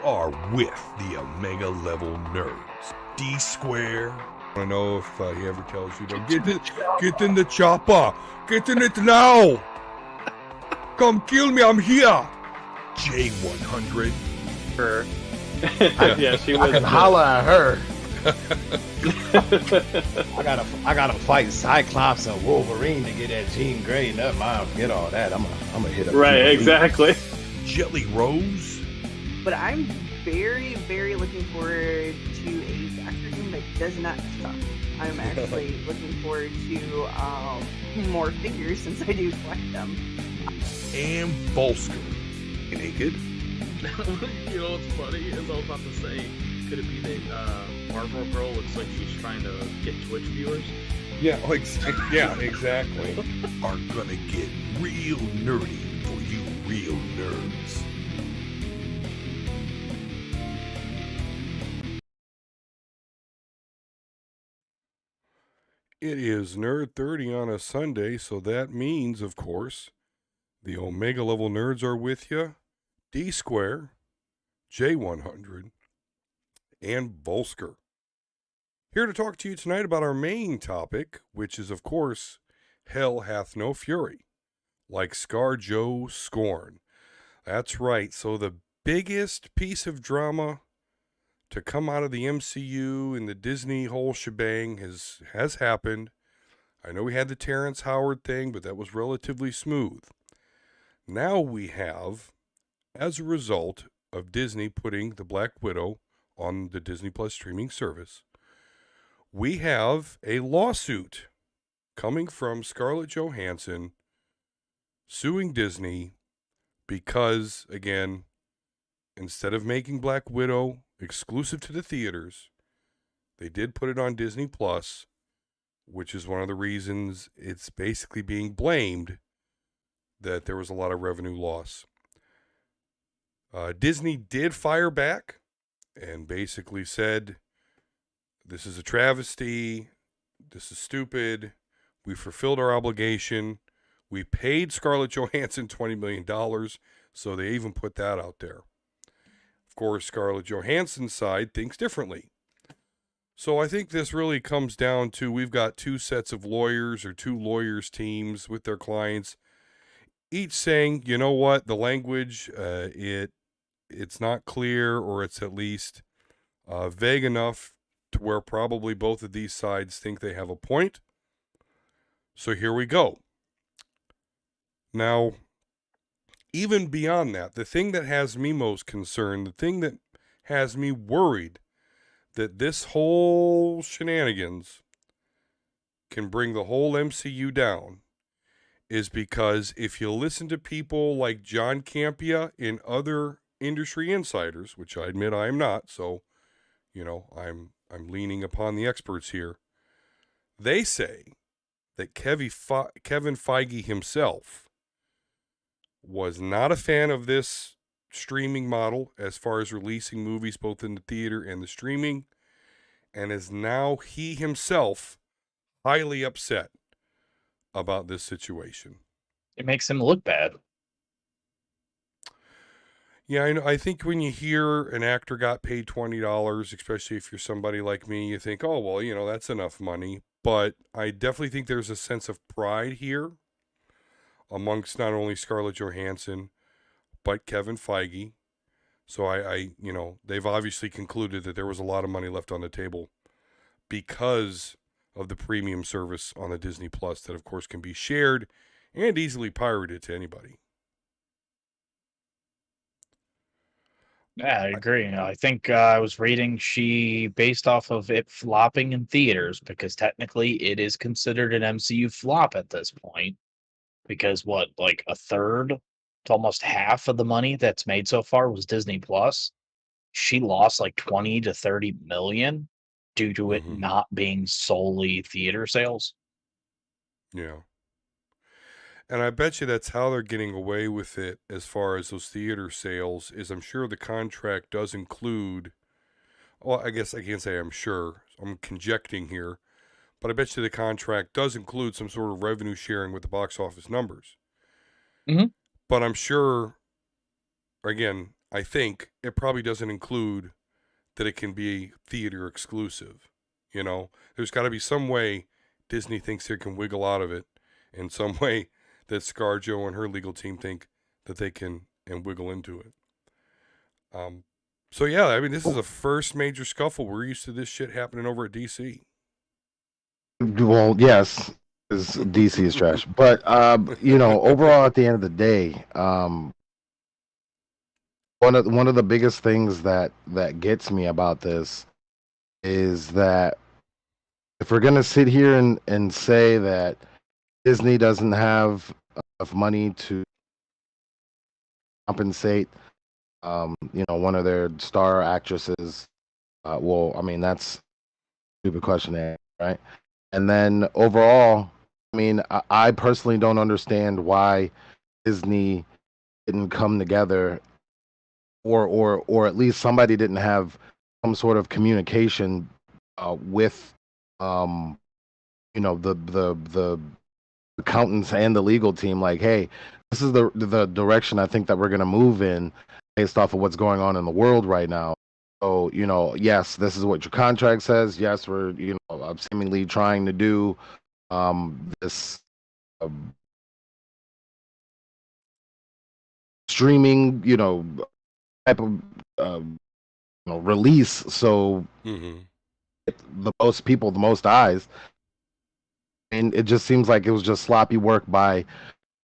are with the Omega level nerds. D Square. I don't know if he ever tells you to get in the chopper. Get in it now. Come kill me. I'm here. J100. Her. Yeah, she was. I can holler at her. I gotta fight Cyclops and Wolverine to get that Jean Grey. Never mind, forget all that. I'm gonna hit up. Right, exactly. Jelly Rose. But I'm very, very looking forward to a Doctor Doom that does not suck. I'm actually looking forward to more figures since I do collect them. And Vulsker. Naked. You know what's funny is I was about to say, could it be that Marvel Girl looks like she's trying to get Twitch viewers? Yeah, exactly. Are gonna get real nerdy for you real nerds. It is Nerd 30 on a Sunday, so that means, of course, the Omega level nerds are with you. D Square, J100, and Vulsker. Here to talk to you tonight about our main topic, which is, of course, Hell Hath No Fury, like ScarJo Scorn. That's right, so the biggest piece of drama to come out of the MCU and the Disney whole shebang has happened. I know we had the Terrence Howard thing, but that was relatively smooth. Now we have, as a result of Disney putting the Black Widow on the Disney Plus streaming service, we have a lawsuit coming from Scarlett Johansson suing Disney because, again, instead of making Black Widow exclusive to the theaters, they did put it on Disney Plus, which is one of the reasons it's basically being blamed that there was a lot of revenue loss. Disney did fire back and basically said, this is a travesty, this is stupid, we fulfilled our obligation, we paid Scarlett Johansson $20 million, so they even put that out there. Of course, Scarlett Johansson's side thinks differently. So I think this really comes down to, we've got two sets of lawyers or two lawyers teams with their clients, each saying, you know what, the language, it's not clear, or it's at least vague enough to where probably both of these sides think they have a point. So here we go. Now, even beyond that, the thing that has me most concerned, the thing that has me worried that this whole shenanigans can bring the whole MCU down, is because if you listen to people like John Campea and other industry insiders, which I admit I am not, so, you know, I'm leaning upon the experts here, they say that Kevin Feige himself was not a fan of this streaming model as far as releasing movies both in the theater and the streaming, and is now he himself highly upset about this situation. It makes him look bad. Yeah, I know. I think when you hear an actor got paid $20, especially if you're somebody like me, you think, oh, well, you know, that's enough money. But I definitely think there's a sense of pride here amongst not only Scarlett Johansson, but Kevin Feige. So I you know, they've obviously concluded that there was a lot of money left on the table because of the premium service on the Disney Plus that, of course, can be shared and easily pirated to anybody. Yeah, I agree. I think I was reading she based off of it flopping in theaters, because technically it is considered an MCU flop at this point. Because what, like a third to almost half of the money that's made so far was Disney Plus. She lost like 20 to 30 million due to it not being solely theater sales. Yeah. And I bet you that's how they're getting away with it as far as those theater sales, is I'm sure the contract does include, well, I guess I can't say I'm sure, I'm conjecturing here, but I bet you the contract does include some sort of revenue sharing with the box office numbers. Mm-hmm. But I'm sure, again, I think it probably doesn't include that it can be theater exclusive. You know, there's got to be some way Disney thinks they can wiggle out of it, and some way that ScarJo and her legal team think that they can and wiggle into it. So yeah, I mean, this is the first major scuffle. We're used to this shit happening over at DC. Well, yes, because DC is trash. But overall, at the end of the day, one of the biggest things that gets me about this is that if we're gonna sit here and say that Disney doesn't have enough money to compensate, one of their star actresses, well, I mean that's a stupid question to ask, right? And then overall, I mean, I personally don't understand why Disney didn't come together, or at least somebody didn't have some sort of communication with the accountants and the legal team, like, hey, this is the direction I think that we're going to move in based off of what's going on in the world right now. So, yes, this is what your contract says. Yes, we're, seemingly trying to do this streaming, type of release. So the most people, the most eyes. And it just seems like it was just sloppy work by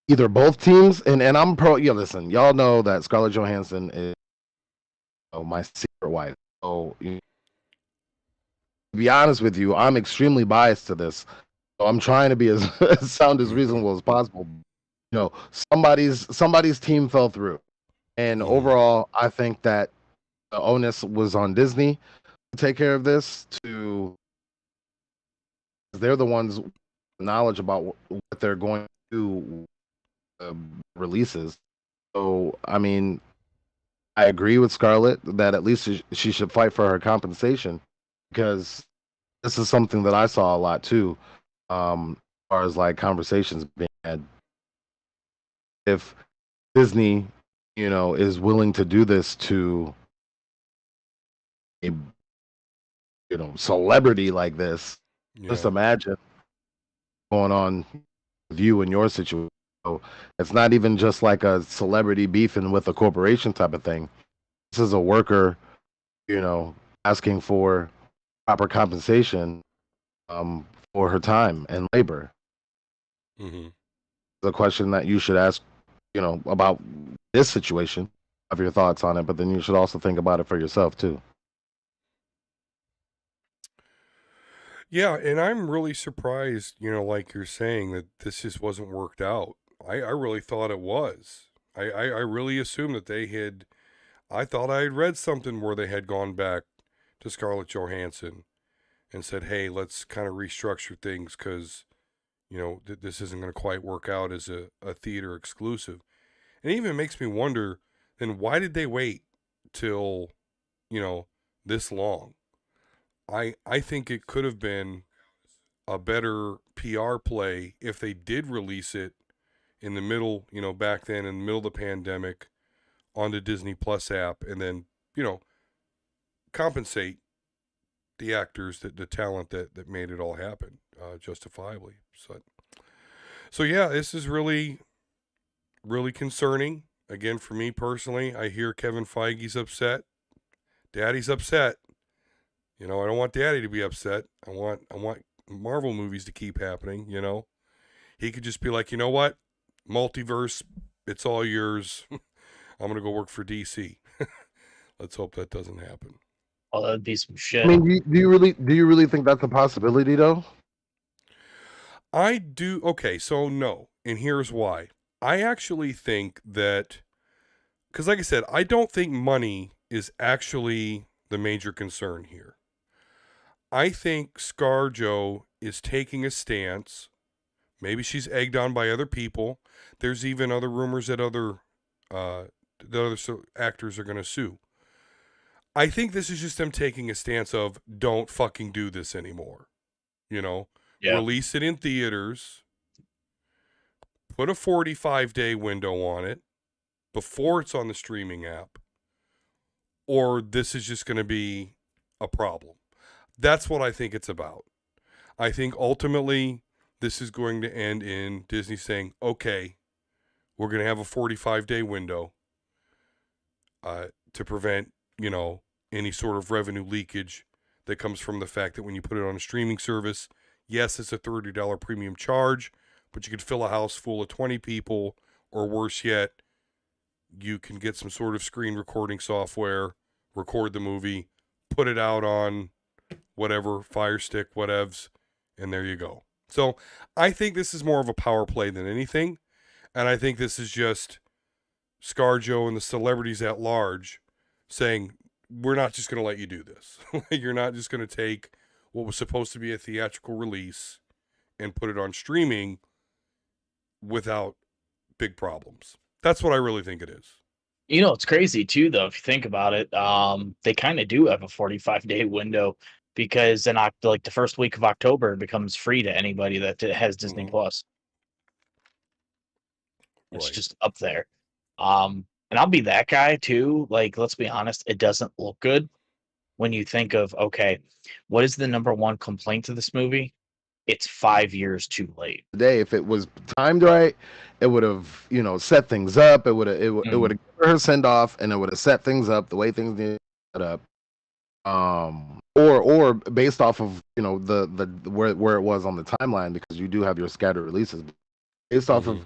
either both teams. And I'm pro. Listen, y'all know that Scarlett Johansson is my secret wife. So, to be honest with you, I'm extremely biased to this. So I'm trying to be as sound as reasonable as possible. Somebody's team fell through, and overall, I think that the onus was on Disney to take care of this. They're the ones with knowledge about what they're going to do releases. So, I mean, I agree with Scarlett that at least she should fight for her compensation, because this is something that I saw a lot too, as far as like conversations being had. If Disney, is willing to do this to a celebrity like this, just imagine going on with you and your situation. So it's not even just like a celebrity beefing with a corporation type of thing. This is a worker, asking for proper compensation for her time and labor. The question that you should ask, about this situation, have your thoughts on it, but then you should also think about it for yourself too. Yeah, and I'm really surprised, like you're saying, that this just wasn't worked out. I really thought it was. I really assumed that they had. I thought I had read something where they had gone back to Scarlett Johansson and said, hey, let's kind of restructure things because, this isn't going to quite work out as a theater exclusive. And it even makes me wonder, then why did they wait till, this long? I think it could have been a better PR play if they did release it in the middle, back then in the middle of the pandemic on the Disney Plus app, and then, compensate the actors, the talent that made it all happen justifiably. So yeah, this is really, really concerning. Again, for me personally, I hear Kevin Feige's upset. Daddy's upset. I don't want Daddy to be upset. I want Marvel movies to keep happening. He could just be like, you know what, multiverse, it's all yours. I'm gonna go work for DC. Let's hope that doesn't happen. Well, that'd be some shit. I mean, do you really think that's a possibility though? I do. Okay, so no, and here's why. I actually think that, because like I said, I don't think money is actually the major concern here. I think ScarJo is taking a stance. Maybe she's egged on by other people. There's even other rumors that other actors are going to sue. I think this is just them taking a stance of don't fucking do this anymore. Release it in theaters. Put a 45-day window on it before it's on the streaming app. or this is just going to be a problem. That's what I think it's about. I think ultimately this is going to end in Disney saying, okay, we're going to have a 45-day window to prevent, any sort of revenue leakage that comes from the fact that when you put it on a streaming service, yes, it's a $30 premium charge, but you could fill a house full of 20 people, or worse yet, you can get some sort of screen recording software, record the movie, put it out on whatever, Fire Stick, whatevs, and there you go. So I think this is more of a power play than anything, and I think this is just ScarJo and the celebrities at large saying, we're not just going to let you do this. You're not just going to take what was supposed to be a theatrical release and put it on streaming without big problems. That's what I really think it is. It's crazy too, though, if you think about it. They kind of do have a 45-day window, because in the first week of October, it becomes free to anybody that has Disney Plus. It's just up there. And I'll be that guy too. Like, let's be honest, it doesn't look good when you think of, okay, what is the number one complaint to this movie? It's 5 years too late. Today, if it was timed right, it would have, set things up. It would have given her send off, and it would have set things up the way things need to set up. Or based off of the where it was on the timeline, because you do have your scattered releases. Based off of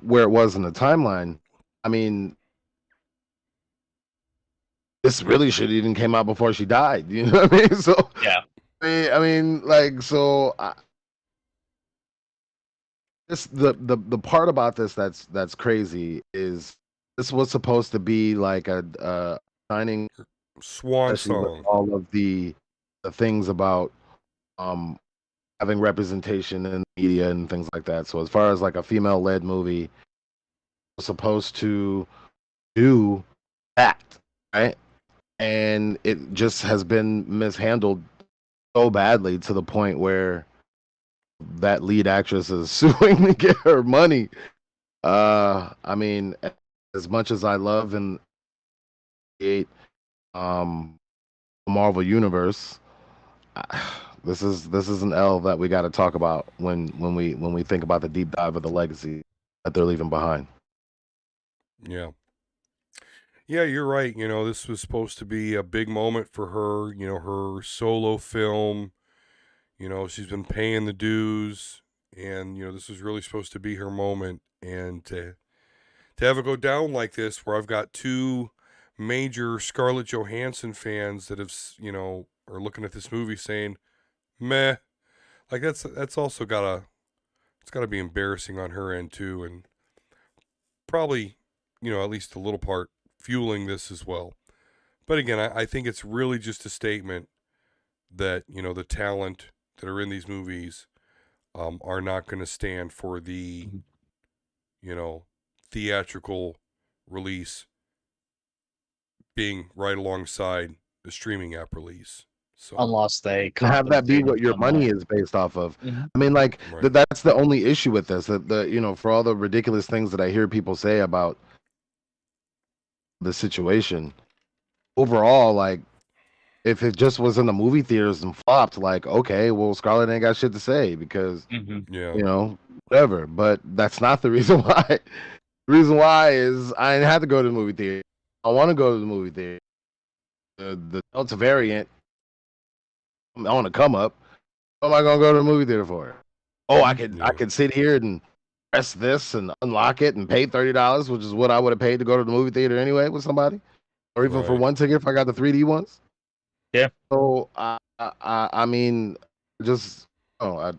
where it was in the timeline, I mean, this really should have even came out before she died. You know what I mean? So yeah. I mean, the part about this that's crazy is this was supposed to be like a shining swan song. All of the things about having representation in media and things like that. So as far as like a female-led movie, was supposed to do that, right? And it just has been mishandled so badly to the point where that lead actress is suing to get her money. I mean, as much as I love and create Marvel Universe, this is an L that we got to talk about when we think about the deep dive of the legacy that they're leaving behind. Yeah, you're right. This was supposed to be a big moment for her. Her solo film. She's been paying the dues, and this was really supposed to be her moment. And to have it go down like this, where I've got two major Scarlett Johansson fans that have are looking at this movie saying, meh, like that's also gotta be embarrassing on her end too, and probably at least a little part fueling this as well. But again, I think it's really just a statement that the talent that are in these movies are not going to stand for the theatrical release being right alongside the streaming app release. So unless they have that be what your money is based off of. Mm-hmm. I mean, like that's the only issue with this. That for all the ridiculous things that I hear people say about the situation, overall, like if it just was in the movie theaters and flopped, like okay, well, Scarlett ain't got shit to say because whatever. But that's not the reason why. The reason why is I didn't have to go to the movie theater. I want to go to the movie theater. The Delta variant, I want to come up. What am I gonna go to the movie theater for? Oh, I could sit here and press this and unlock it and pay $30, which is what I would have paid to go to the movie theater anyway with somebody, or even for one ticket if I got the 3D ones. Yeah. So I mean, just what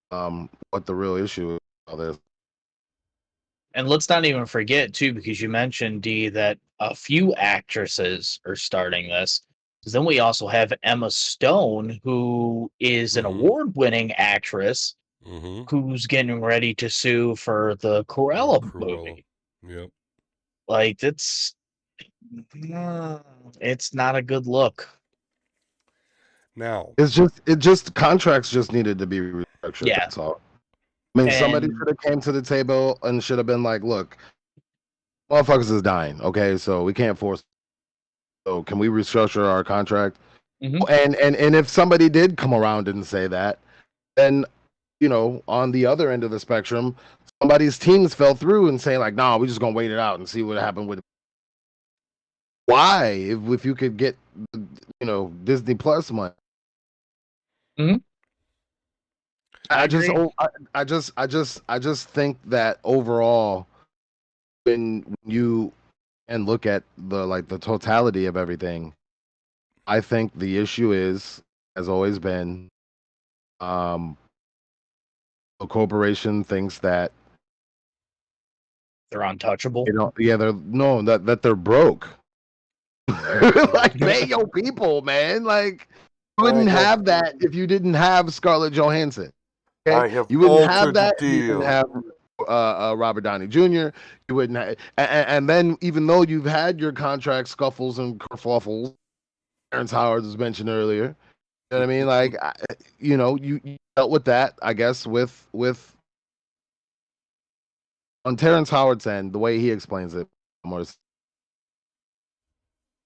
the real issue is all this. And let's not even forget, too, because you mentioned, Dee, that a few actresses are starting this. Because then we also have Emma Stone, who is an award-winning actress, who's getting ready to sue for the Cruella movie. Yep. Like, it's not a good look. Now, it just contracts just needed to be restructured. Yeah. That's all. I mean, somebody should have came to the table and should have been like, look, motherfuckers is dying. Okay, so we can't force. So can we restructure our contract? Mhm. And if somebody did come around and say that, then on the other end of the spectrum, somebody's teams fell through and saying like, "No, we're just gonna wait it out and see what happened with." Why, if you could get Disney Plus money? Mhm. I agree. I just think that overall, when you and look at the totality of everything, I think the issue has always been, a corporation thinks that They're untouchable. that they're broke. Like pay your people, man. Like you wouldn't have that if you didn't have Scarlett Johansson. Okay, I have you wouldn't have altered the that if you didn't deal. have Robert Downey Jr. You wouldn't have, and then even though you've had your contract scuffles and kerfuffles, Terrence Howard was mentioned earlier. You know what I mean? Like, you dealt with that, I guess, with on Terrence Howard's end, the way he explains it, more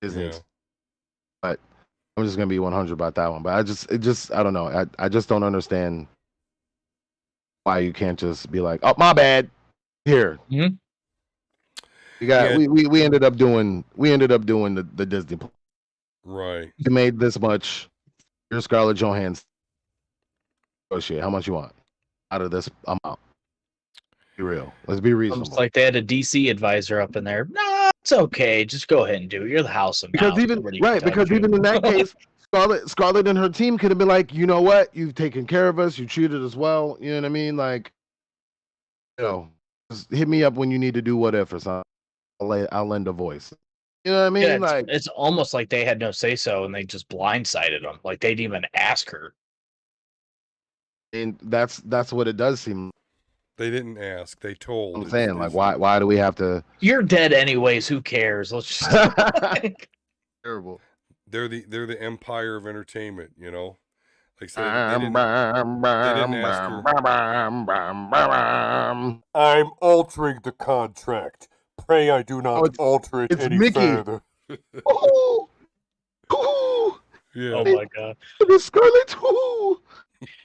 Disney. Yeah. But I'm just gonna be 100 about that one. But I don't know. I just don't understand why you can't just be like, oh, my bad. Here, Mhm. we ended up doing the Disney. Right. You made this much. You're Scarlett Johansson. Oh shit! How much you want out of this amount? Be real. Let's be reasonable. Almost like they had a DC advisor up in there. Nah, it's okay. Just go ahead and do it. You're the house of Because mouse. even Nobody can touch because you. even in that case, Scarlett and her team could have been like, you know what? You've taken care of us. You treated us well. You know what I mean? Like, just hit me up when you need to do what if or something. I'll lend a voice. You know what I mean? Yeah, Like, it's almost like they had no say so and they just blindsided them. Like they didn't even ask her. and that's what it does seem. They didn't ask. They told. I'm saying, like, why do we have to? You're dead anyways. Who cares? Let's just Terrible. They're the empire of entertainment. Like so they didn't ask her. I'm altering the contract. Pray I do not alter it it's any Mickey. further. Ooh, ooh, Yeah. Oh my god. the Scarlet. Ooh.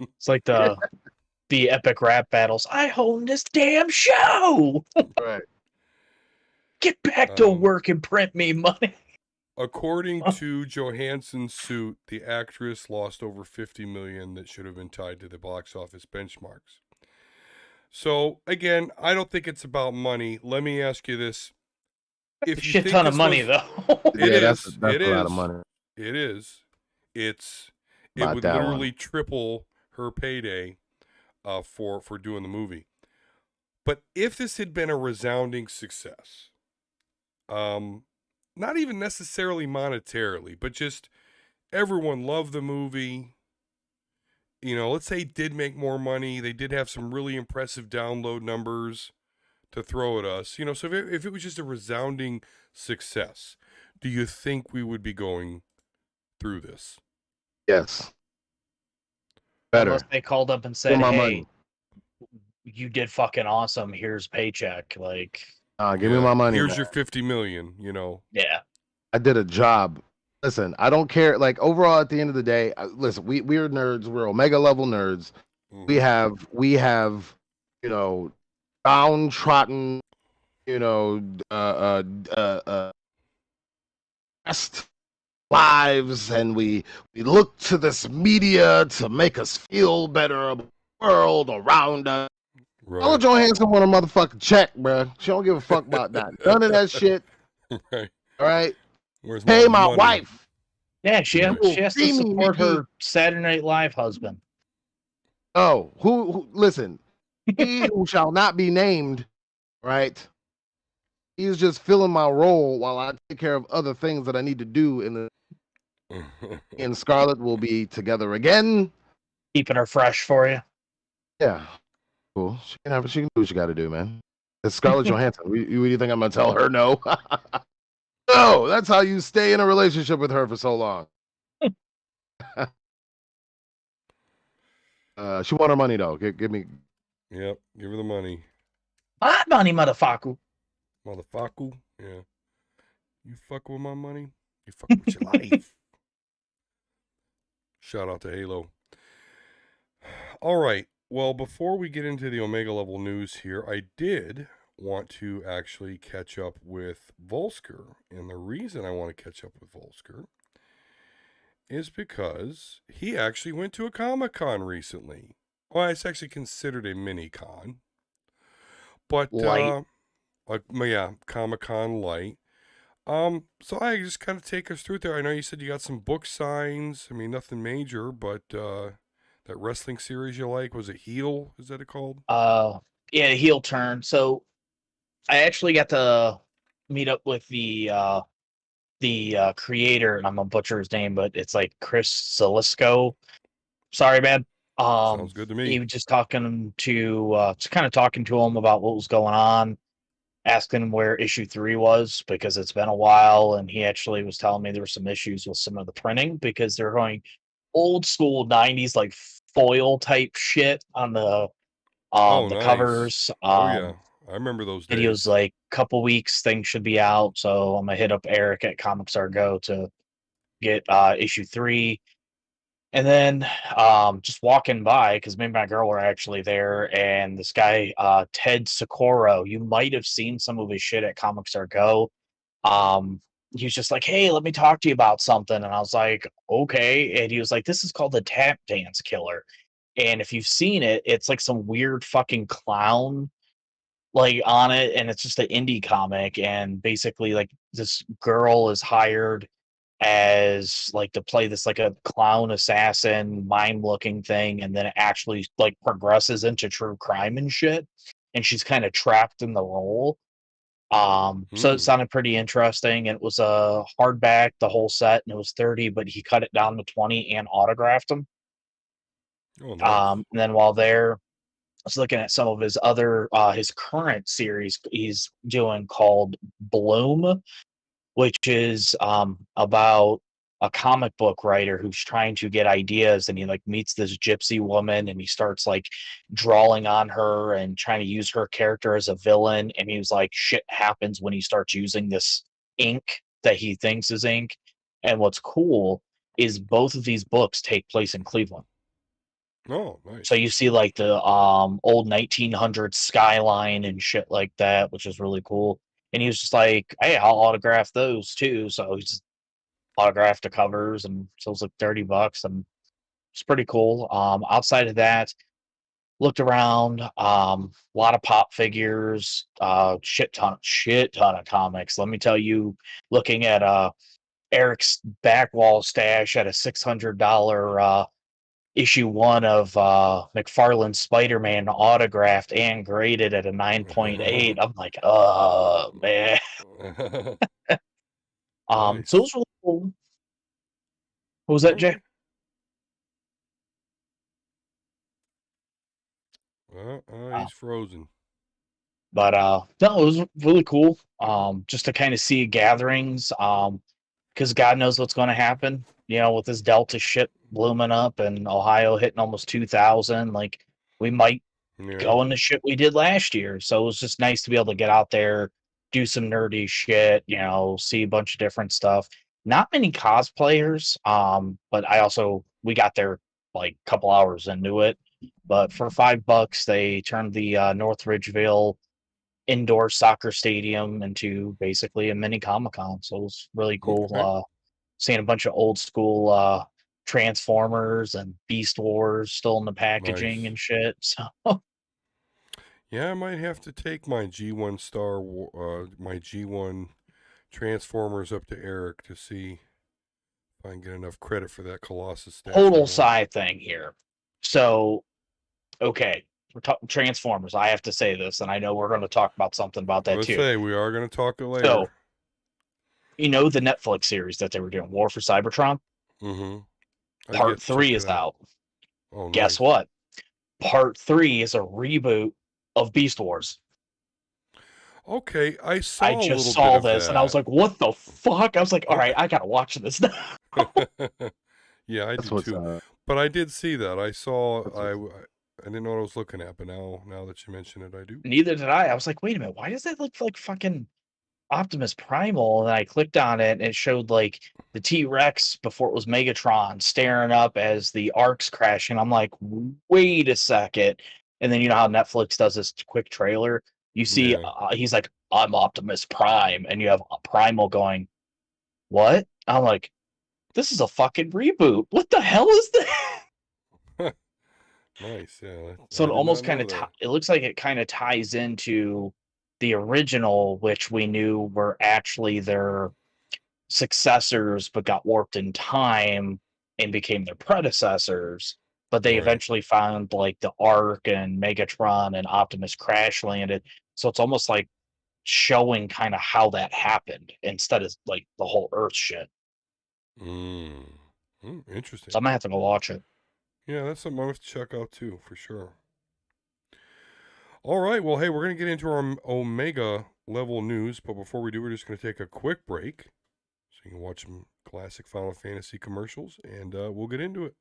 It's like the epic rap battles. I own this damn show. Right. Get back to work and print me money. According to Johansson's suit, the actress lost over $50 million that should have been tied to the box office benchmarks. So again, I don't think it's about money. Let me ask you this: If a shit ton of money, though. That's a lot of money. It is. It About would that literally triple her payday for doing the movie. But if this had been a resounding success, not even necessarily monetarily, but just everyone loved the movie. Let's say it did make more money. They did have some really impressive download numbers to throw at us. So if it was just a resounding success, do you think we would be going through this? Yes. Better. Unless they called up and said, my hey, money. You did fucking awesome. Here's paycheck. Like, Give me my money. Here's man. your $50 million, Yeah. I did a job. Listen, I don't care. Like, overall, at the end of the day, listen, we're nerds. We're Omega level nerds. Mm-hmm. We have, downtrodden, best lives, and we look to this media to make us feel better about the world around us. Right. Scarlett Johansson want a motherfucking check, bro. She don't give a fuck about that. None of that shit. Right. All right. Where's Pay my money? wife. Yeah, she has to See me, support Mickey. her Saturday Night Live husband. Oh, who listen, he who shall not be named, right? He's just filling my role while I take care of other things that I need to do and Scarlett will be together again. Keeping her fresh for you. Yeah. Cool. She can do what she gotta do, man. It's Scarlett Johansson. What do you think I'm gonna tell her no? No, that's how you stay in a relationship with her for so long. She want her money though. Give me. Yep. Give her the money. My money, motherfucker. Motherfucker. Yeah. You fuck with my money, you fuck with your life. Shout out to Halo. All right. Well, before we get into the Omega level news here, I did want to actually catch up with Vulsker. And the reason I want to catch up with Vulsker is because he actually went to a Comic-Con recently. Well, it's actually considered a mini-con. But, Light. yeah, Comic-Con light. So I just kind of take us through it there. I know you said you got some book signs. I mean, nothing major, but, that wrestling series you like, was it Heel? Is that it called? Yeah, heel turn. So I actually got to meet up with the creator, and I'm gonna butcher his name, but it's like Chris Salisco. Sorry, man. Sounds good to me. He was just talking to just kind of talking to him about what was going on, asking him where issue 3 was because it's been a while, and he actually was telling me there were some issues with some of the printing because they're going old school 90s like foil type shit on the Nice. covers. Oh, yeah. I remember those days. Videos like couple weeks things should be out, so I'm gonna hit up Eric at ScarJo to get issue 3. And then just walking by, because me and my girl were actually there, and this guy Ted Socorro, you might have seen some of his shit at ScarJo. He was just like, hey, let me talk to you about something. And I was like, okay. And he was like, this is called the Tap Dance Killer. And if you've seen it, it's like some weird fucking clown like on it, and it's just an indie comic, and basically like this girl is hired as like to play this like a clown assassin mime looking thing, and then it actually like progresses into true crime and shit, and she's kind of trapped in the role. So it sounded pretty interesting, and it was a hardback the whole set, and it was 30, but he cut it down to 20 and autographed them. Oh, nice. And then while there, I was looking at some of his other his current series he's doing called Bloom, which is about a comic book writer who's trying to get ideas, and he like meets this gypsy woman, and he starts like drawing on her and trying to use her character as a villain, and he was like shit happens when he starts using this ink that he thinks is ink. And what's cool is both of these books take place in Cleveland. Oh, nice. So you see like the old 1900s skyline and shit like that, which is really cool. And he was just like, hey, I'll autograph those too. So he just autographed the covers, and so it was like $30, and it's pretty cool. Outside of that, looked around, a lot of pop figures, shit ton of comics. Let me tell you, looking at Eric's back wall stash at a $600 issue 1 of McFarlane's Spider-Man autographed and graded at a 9.8. I'm like, oh man. Nice. So it was really cool. What was that, Jay? He's frozen. But no, it was really cool. Just to kind of see gatherings. Because God knows what's going to happen. You know, with this Delta shit blooming up and Ohio hitting almost 2,000, like we might go into shit we did last year. So it was just nice to be able to get out there, do some nerdy shit, you know, see a bunch of different stuff. Not many cosplayers, but we got there like a couple hours into it. But for $5, they turned the North Ridgeville indoor soccer stadium into basically a mini Comic-Con. So it was really cool. Okay. Seeing a bunch of old school Transformers and Beast Wars still in the packaging and shit. So yeah, I might have to take my G1 my G1 Transformers up to Eric to see if I can get enough credit for that Colossus statue. total side thing here. So, okay, we're talking Transformers. I have to say this, and I know we're going to talk about something about that too. We are going to talk later. So, you know the Netflix series that they were doing, War for Cybertron? Mm-hmm. Part 3 is out. Oh, nice. Guess what? Part 3 is a reboot of Beast Wars. Okay, I just saw this, and I was like, what the fuck? I was like, all right, I got to watch this now. Yeah, I do too. But I did see that. I saw, didn't know what I was looking at, but now that you mention it, I do. Neither did I. I was like, wait a minute, why does that look like fucking Optimus Primal? And I clicked on it, and it showed like the T-Rex before it was Megatron staring up as the Ark's crashing. I'm like, wait a second. And then you know how Netflix does this quick trailer? You see, he's like, I'm Optimus Prime, and you have Primal going, what? I'm like, this is a fucking reboot. What the hell is that? Nice, yeah. So it almost kind of it looks like it kind of ties into the original, which we knew were actually their successors, but got warped in time and became their predecessors. But they eventually found like the Ark and Megatron and Optimus crash landed. So it's almost like showing kind of how that happened instead of like the whole Earth shit. Interesting. So I'm gonna have to go watch it. Yeah, that's something I have to check out too, for sure. All right, well, hey, we're going to get into our Omega level news, but before we do, we're just going to take a quick break so you can watch some classic Final Fantasy commercials, and we'll get into it.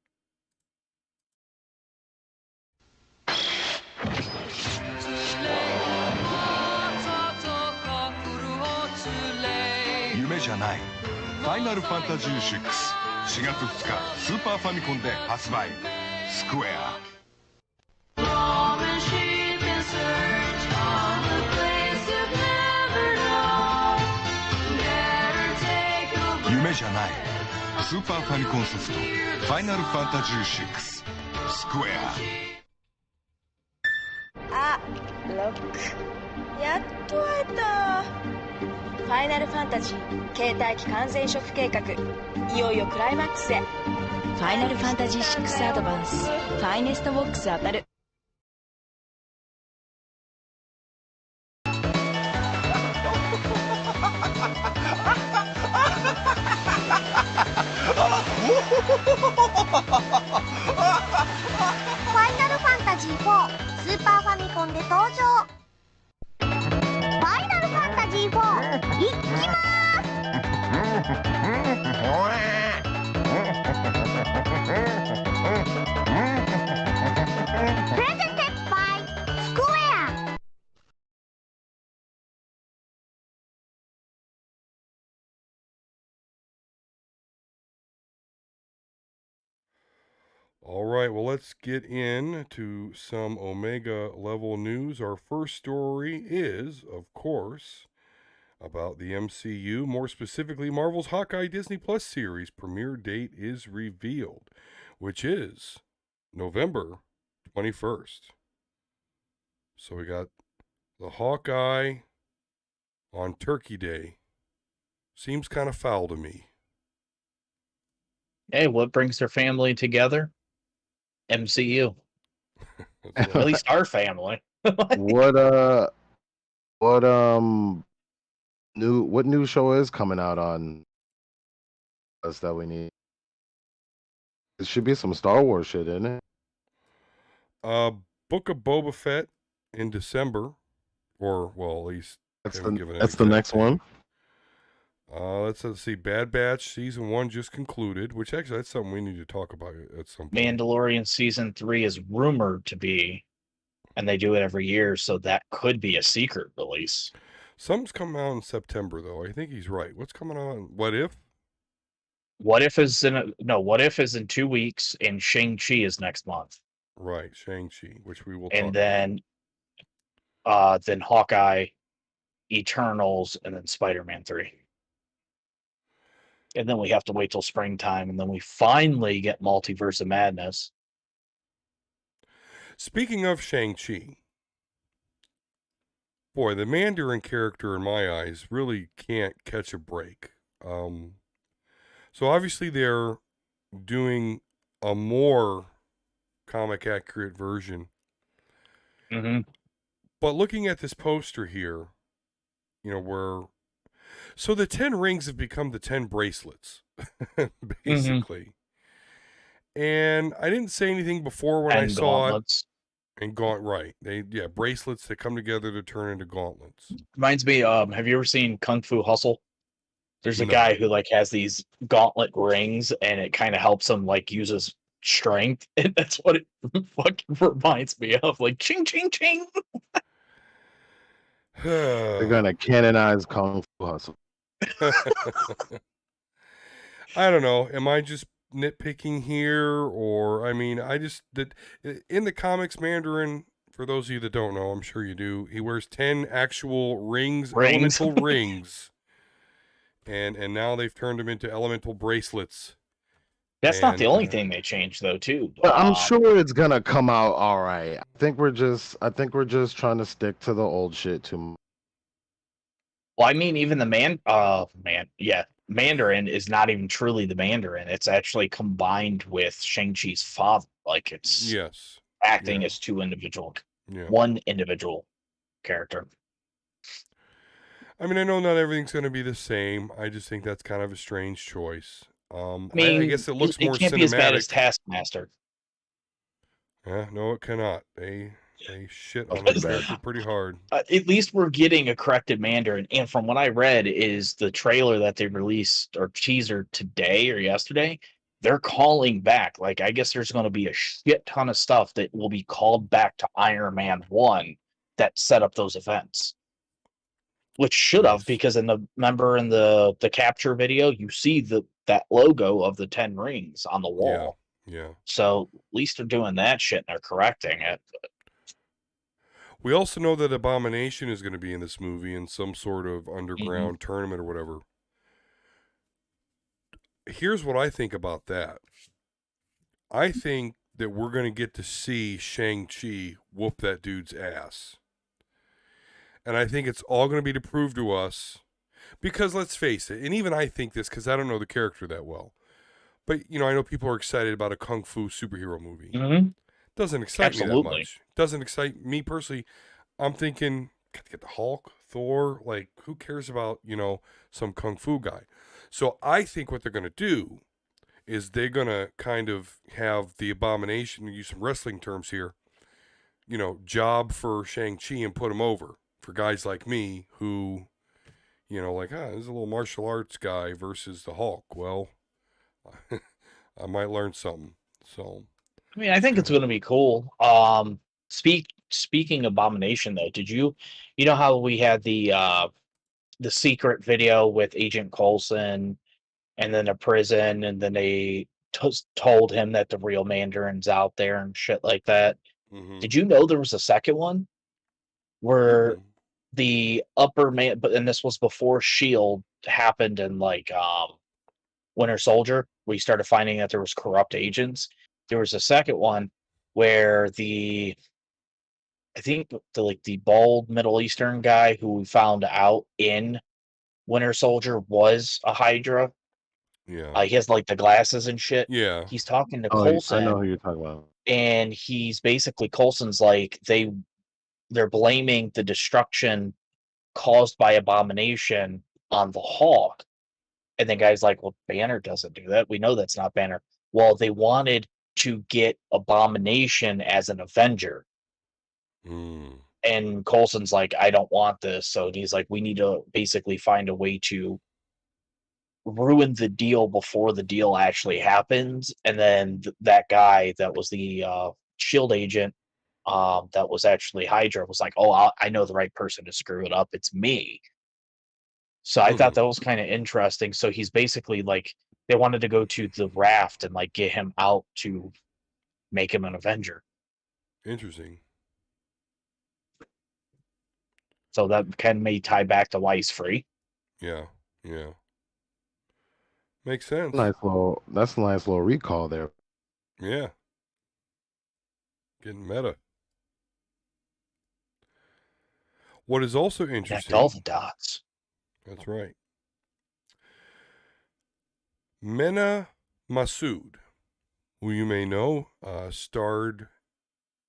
Final Fantasy 6 4月2日スーパーファミコンで発売スクエア夢じゃないスーパーファミコンソフトファイナルファンタジー6スクエアあ、ロックやっと会えたファイナルファンタジー携帯機完全移植計画いよいよクライマックスへファイナルファンタジー6アドバンスファイネストボックス当たるファイナルファンタジー4スーパーファミコンで登場ファイナルファンタジー4いきまーすプレゼンテッドバイスクエアAll right, well, let's get into some Omega level news. Our first story is, of course, about the MCU, more specifically Marvel's Hawkeye Disney Plus series premiere date is revealed, which is November 21st. So we got the Hawkeye on Turkey Day. Seems kind of foul to me. Hey, what brings their family together? MCU. At least our family. What new show is coming out on us that we need? It should be some Star Wars shit, isn't it? Book of Boba Fett in December, or well, at least that's the next one. Let's see. Bad Batch season 1 just concluded, which actually that's something we need to talk about at some point. Mandalorian season 3 is rumored to be, and they do it every year, so that could be a secret release. Something's coming out in September, though. I think he's right. What's coming out? What If? What If is in 2 weeks, and Shang-Chi is next month. Right, Shang-Chi, which we will. And then Hawkeye, Eternals, and then Spider-Man 3. And then we have to wait till springtime, and then we finally get Multiverse of Madness. Speaking of Shang-Chi, boy, the Mandarin character in my eyes really can't catch a break. So obviously they're doing a more comic accurate version. Mm-hmm. But looking at this poster here, so the 10 rings have become the 10 bracelets, basically. Mm-hmm. And I didn't say anything before when I saw it. And right. Bracelets that come together to turn into gauntlets. Reminds me, have you ever seen Kung Fu Hustle? There's a guy who has these gauntlet rings, and it kind of helps him use his strength, and that's what it fucking reminds me of. Like ching ching ching. They're gonna canonize Kung Fu Hustle. I don't know. Am I just nitpicking here, or I mean, I just that in the comics, Mandarin. For those of you that don't know, I'm sure you do. He wears 10 actual rings. Elemental rings, and now they've turned him into elemental bracelets. That's not the only thing they changed, though, too. But I'm sure it's gonna come out all right. I think we're just trying to stick to the old shit too much. Well, I mean, even the Mandarin is not even truly the Mandarin. It's actually combined with Shang-Chi's father. Like it's acting as one individual character. I mean, I know not everything's going to be the same. I just think that's kind of a strange choice. I guess it looks more cinematic. It can't be as bad as Taskmaster. Yeah, no, it cannot. They shit on that character pretty hard. At least we're getting a corrected Mandarin. And from what I read is the trailer that they released or teaser today or yesterday, they're calling back. Like, I guess there's going to be a shit ton of stuff that will be called back to Iron Man 1 that set up those events. Which should have, because in the capture video, you see that logo of the 10 rings on the wall. Yeah. So at least they're doing that shit and they're correcting it. We also know that Abomination is going to be in this movie in some sort of underground tournament or whatever. Here's what I think about that. I think that we're going to get to see Shang-Chi whoop that dude's ass. And I think it's all going to be to prove to us, because let's face it, and even I think this because I don't know the character that well. But, I know people are excited about a Kung Fu superhero movie. Mm-hmm. Doesn't excite me that much. Doesn't excite me personally. I'm thinking, got to get the Hulk, Thor, like, who cares about, some Kung Fu guy? So I think what they're going to do is they're going to kind of have the Abomination, use some wrestling terms here, job for Shang-Chi and put him over for guys like me who, like, this is a little martial arts guy versus the Hulk. Well, I might learn something. So, I mean, I think it's going to be cool. Speaking Abomination, though, did you know how we had the secret video with Agent Coulson and then a prison, and then they told him that the real Mandarin's out there and shit like that? Mm-hmm. Did you know there was a second one where the upper man, and this was before S.H.I.E.L.D. happened in like Winter Soldier, where you started finding that there was corrupt agents. There was a second one where I think the bald Middle Eastern guy who we found out in Winter Soldier was a Hydra. Yeah. He has like the glasses and shit. Yeah. He's talking to Coulson. I know who you're talking about. And he's basically, Coulson's like, they're blaming the destruction caused by Abomination on the Hawk. And the guy's like, well, Banner doesn't do that. We know that's not Banner. Well, they wanted to get Abomination as an Avenger. And Coulson's like, I don't want this. So he's like, we need to basically find a way to ruin the deal before the deal actually happens. And then that guy that was the S.H.I.E.L.D. agent that was actually Hydra was like, oh, I know the right person to screw it up. It's me. So I thought that was kind of interesting. So he's basically like, they wanted to go to the raft and like get him out to make him an Avenger. Interesting. So that may tie back to why he's free. Yeah. Makes sense. That's a nice little recall there. Yeah. Getting meta. What is also interesting. Connect all the dots. That's right. Mena Massoud, who you may know, starred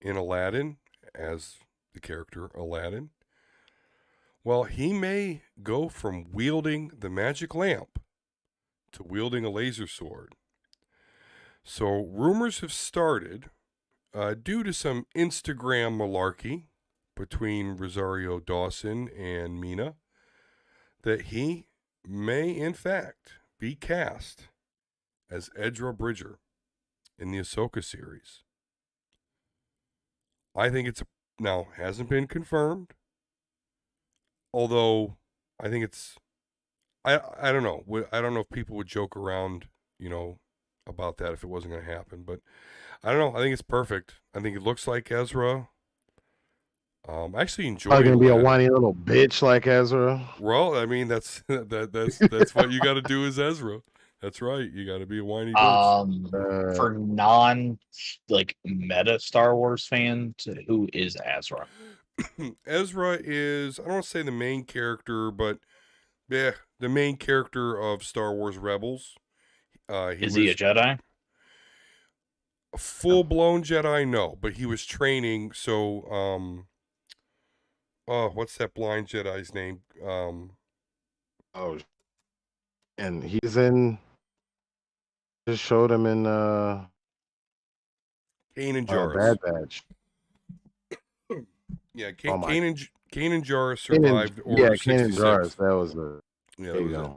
in Aladdin as the character Aladdin. Well, he may go from wielding the magic lamp to wielding a laser sword. So rumors have started due to some Instagram malarkey between Rosario Dawson and Mina that he may, in fact, be cast as Ezra Bridger in the Ahsoka series. I think it's now hasn't been confirmed. Although I think it's I don't know. I don't know if people would joke around, about that if it wasn't going to happen, but I don't know. I think it's perfect. I think it looks like Ezra. I actually enjoy. Probably gonna be a whiny little bitch like Ezra. Well, I mean that's that's what you got to do as Ezra. That's right. You got to be a whiny bitch. For non meta Star Wars fans, who is Azra? Ezra is, I don't want to say the main character, but yeah, the main character of Star Wars Rebels. Is he a Jedi? A full-blown Jedi, no, but he was training. So, what's that blind Jedi's name? And he's in. Just showed him in Kanan Jarrus. Bad Batch. Yeah, Kanan Jarrus survived Order 66. Kanan Jarrus. That was the. Yeah, that was it.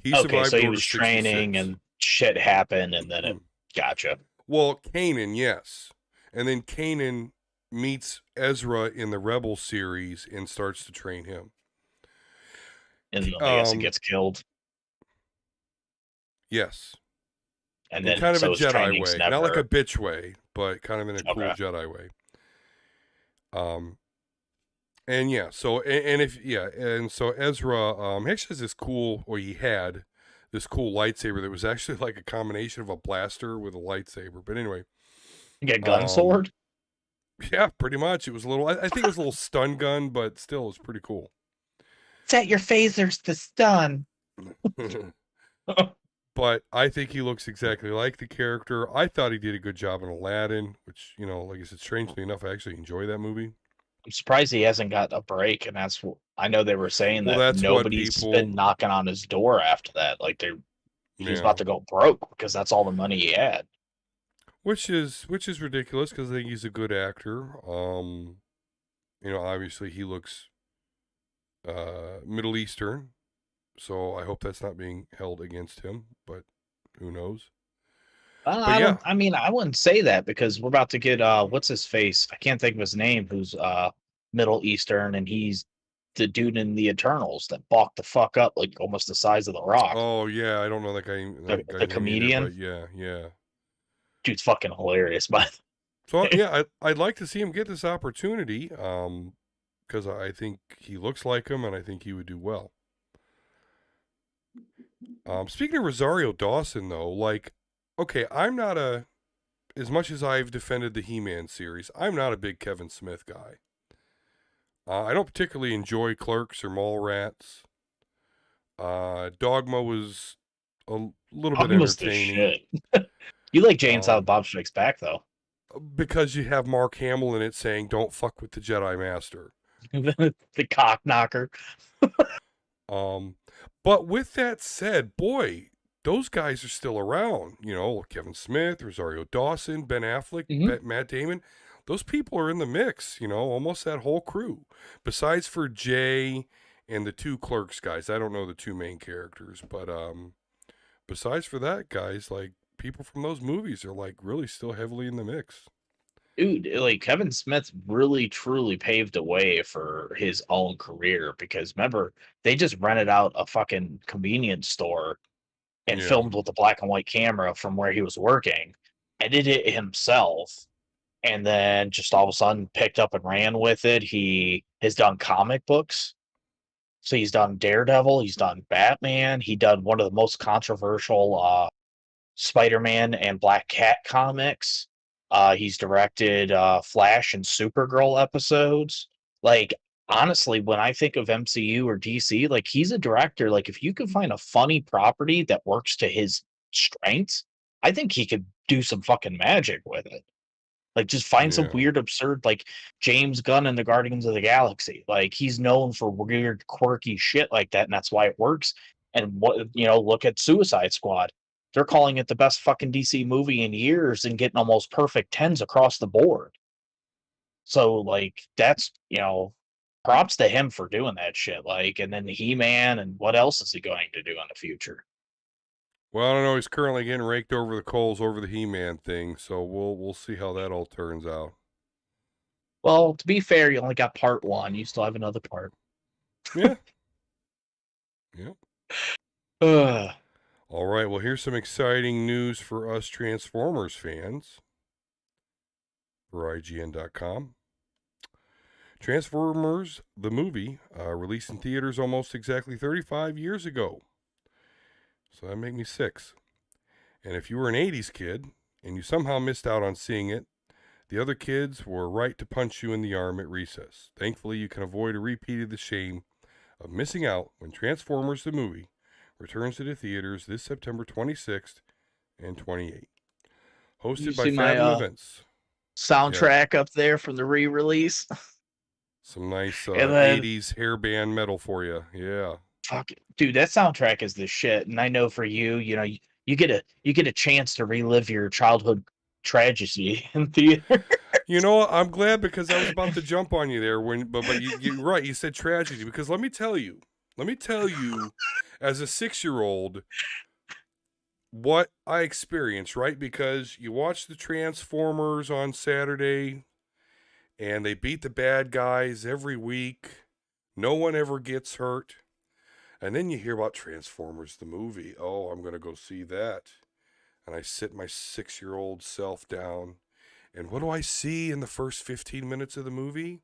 He survived so he Order was 66. training and shit happened, and then it gotcha. Well, Kanan, yes, and then Kanan meets Ezra in the Rebel series and starts to train him. And then I guess he gets killed. Yes. And then kind of so a Jedi way, never... not like a bitch way, but kind of in a cool Jedi way. And yeah, so and so Ezra actually has this cool, or he had this cool lightsaber that was actually like a combination of a blaster with a lightsaber. But anyway, you get a gun sword. Yeah, pretty much. It was a little. I think it was a little stun gun, but still, it was pretty cool. Set your phasers to stun. But I think he looks exactly like the character. I thought he did a good job in Aladdin, which, like I said, strangely enough, I actually enjoy that movie. I'm surprised he hasn't got a break, and that's what I know they were saying that nobody's been knocking on his door after that. Like he's about to go broke because that's all the money he had. Which is ridiculous because I think he's a good actor. Obviously he looks Middle Eastern. So I hope that's not being held against him, but who knows? I wouldn't say that because we're about to get what's his face? I can't think of his name. Who's Middle Eastern, and he's the dude in the Eternals that balked the fuck up like almost the size of the Rock. Oh yeah, I don't know that guy. The comedian. Either, yeah. Dude's fucking hilarious, but so yeah, I'd like to see him get this opportunity because I think he looks like him, and I think he would do well. Speaking of Rosario Dawson, though, okay, I'm not as much as I've defended the He-Man series, I'm not a big Kevin Smith guy. I don't particularly enjoy Clerks or Mallrats. Dogma was a little bit entertaining. You like Jane Silent Bob Strikes Back, though. Because you have Mark Hamill in it saying, "Don't fuck with the Jedi Master." The cock knocker. But with that said, boy, those guys are still around. Kevin Smith, Rosario Dawson, Ben Affleck, Matt Damon. Those people are in the mix, almost that whole crew. Besides for Jay and the two Clerks guys. I don't know the two main characters, but besides for that, guys, people from those movies are really still heavily in the mix. Dude, Kevin Smith really truly paved the way for his own career because remember, they just rented out a fucking convenience store and filmed with a black and white camera from where he was working, edited it himself, and then just all of a sudden picked up and ran with it. He has done comic books. So he's done Daredevil, he's done Batman, he done one of the most controversial Spider-Man and Black Cat comics. He's directed Flash and Supergirl episodes. Honestly, when I think of MCU or DC, he's a director. If you can find a funny property that works to his strengths, I think he could do some fucking magic with it. Just find some weird, absurd, James Gunn and the Guardians of the Galaxy. He's known for weird, quirky shit like that, and that's why it works. And look at Suicide Squad. They're calling it the best fucking DC movie in years and getting almost perfect 10s across the board. So, that's, props to him for doing that shit. And then He-Man, and what else is he going to do in the future? Well, I don't know. He's currently getting raked over the coals over the He-Man thing, so we'll see how that all turns out. Well, to be fair, you only got part 1. You still have another part. Yeah. Yeah. Ugh. All right. Well, here's some exciting news for us Transformers fans. For IGN.com. Transformers, the movie, released in theaters almost exactly 35 years ago. So that made me 6. And if you were an 80s kid and you somehow missed out on seeing it, the other kids were right to punch you in the arm at recess. Thankfully, you can avoid a repeat of the shame of missing out when Transformers, the movie, returns to the theaters this September 26th and 28th. Hosted by Fathom Events. Soundtrack up there from the re-release. Some nice And then- 80s hairband metal for you. Yeah. Fuck it. Dude, that soundtrack is the shit. And I know for you, you get a chance to relive your childhood tragedy in theater. You know what? I'm glad because I was about to jump on you there but you're right. You said tragedy because let me tell you, as a 6-year-old, what I experienced, right? Because you watch the Transformers on Saturday and they beat the bad guys every week. No one ever gets hurt. And then you hear about Transformers, the movie. Oh, I'm going to go see that. And I sit my 6-year-old self down. And what do I see in the first 15 minutes of the movie?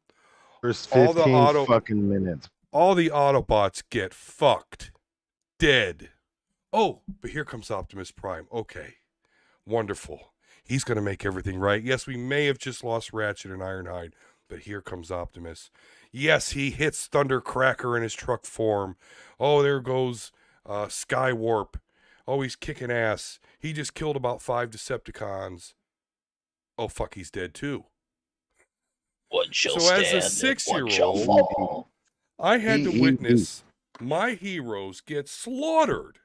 First 15 fucking minutes. All the Autobots get fucked. Dead. Oh, but here comes Optimus Prime. Okay. Wonderful. He's going to make everything right. Yes, we may have just lost Ratchet and Ironhide, but here comes Optimus. Yes, he hits Thundercracker in his truck form. Oh, there goes Skywarp. Oh, he's kicking ass. He just killed about 5 Decepticons. Oh, fuck, he's dead too. One shall so stand, as a and one shall 6-year-old, fall. I had to witness my heroes get slaughtered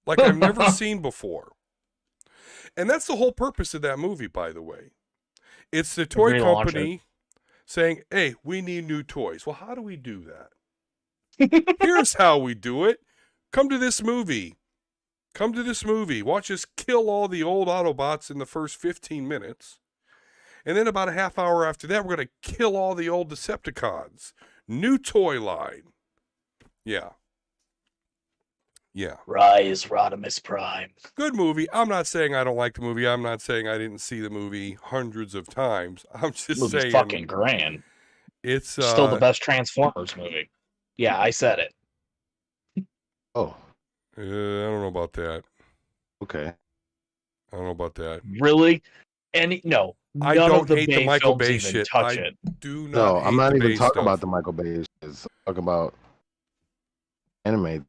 like I've never seen before. And that's the whole purpose of that movie, by the way. It's the toy company saying, hey, we need new toys. Well, how do we do that? Here's how we do it. Come to this movie. Watch us kill all the old Autobots in the first 15 minutes. And then about a half hour after that, we're going to kill all the old Decepticons. New toy line. Yeah. Rise, Rodimus Prime. Good movie. I'm not saying I don't like the movie. I'm not saying I didn't see the movie hundreds of times. I'm just saying. Fucking grand. It's still the best Transformers movie. Yeah, I said it. Oh. I don't know about that. Okay. I don't know about that. Really? No. I don't hate the Michael Bay shit. I do not. No, I'm not even talking stuff. about the Michael Bay shit. I'm talking about anime.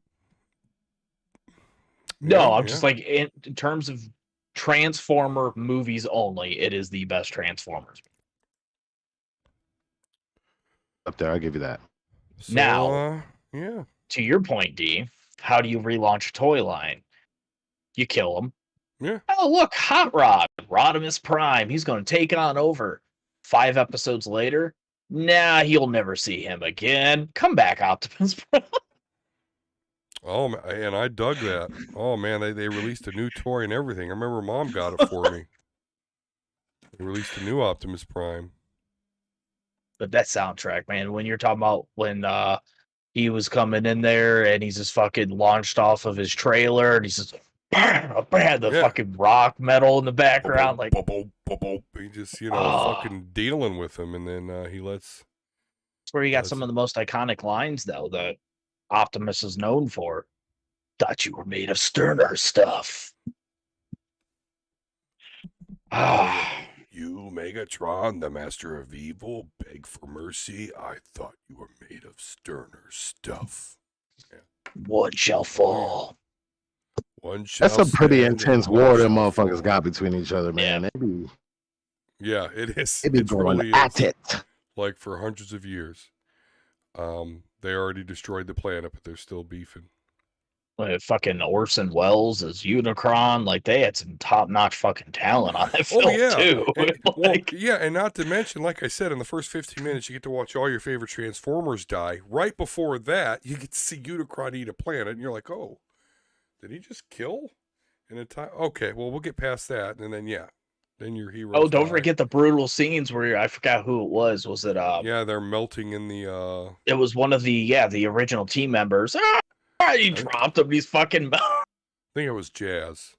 No, I'm just like in terms of Transformer movies only, it is the best Transformers. Up there, I'll give you that. So, now, yeah. To your point, D, how do you relaunch a toy line? You kill him. Yeah. Oh, look, Hot Rod, Rodimus Prime. He's going to take on over. 5 episodes later, nah, you'll never see him again. Come back, Optimus Prime. Oh, and I dug that. Oh, man, they released a new toy and everything. I remember Mom got it for me. They released a new Optimus Prime. But that soundtrack, man, when you're talking about when he was coming in there and he's just fucking launched off of his trailer and he's just fucking rock metal in the background. Like, he just, fucking dealing with him. And then he lets. That's where you got some of the most iconic lines, though, that Optimus is known for. Thought you were made of sterner stuff. You, Megatron, the master of evil, beg for mercy. I thought you were made of sterner stuff. Yeah. One shall fall. One shall That's a pretty stand intense and war one them shall motherfuckers fall. got between each other, man. Yeah, it is. They be It going really at is. it. Like for hundreds of years. They already destroyed the planet, but they're still beefing. Fucking Orson Welles as Unicron, like they had some top-notch fucking talent on that film too. And not to mention, like I said, in the first 15 minutes, you get to watch all your favorite Transformers die. Right before that, you get to see Unicron eat a planet, and you're like, oh, did he just kill? In a time. Okay, well, we'll get past that, and then then your hero. Oh, don't forget the brutal scenes where I forgot who it was. Was it Yeah, they're melting in the. It was one of the original team members. He dropped him. He's fucking. I think it was Jazz,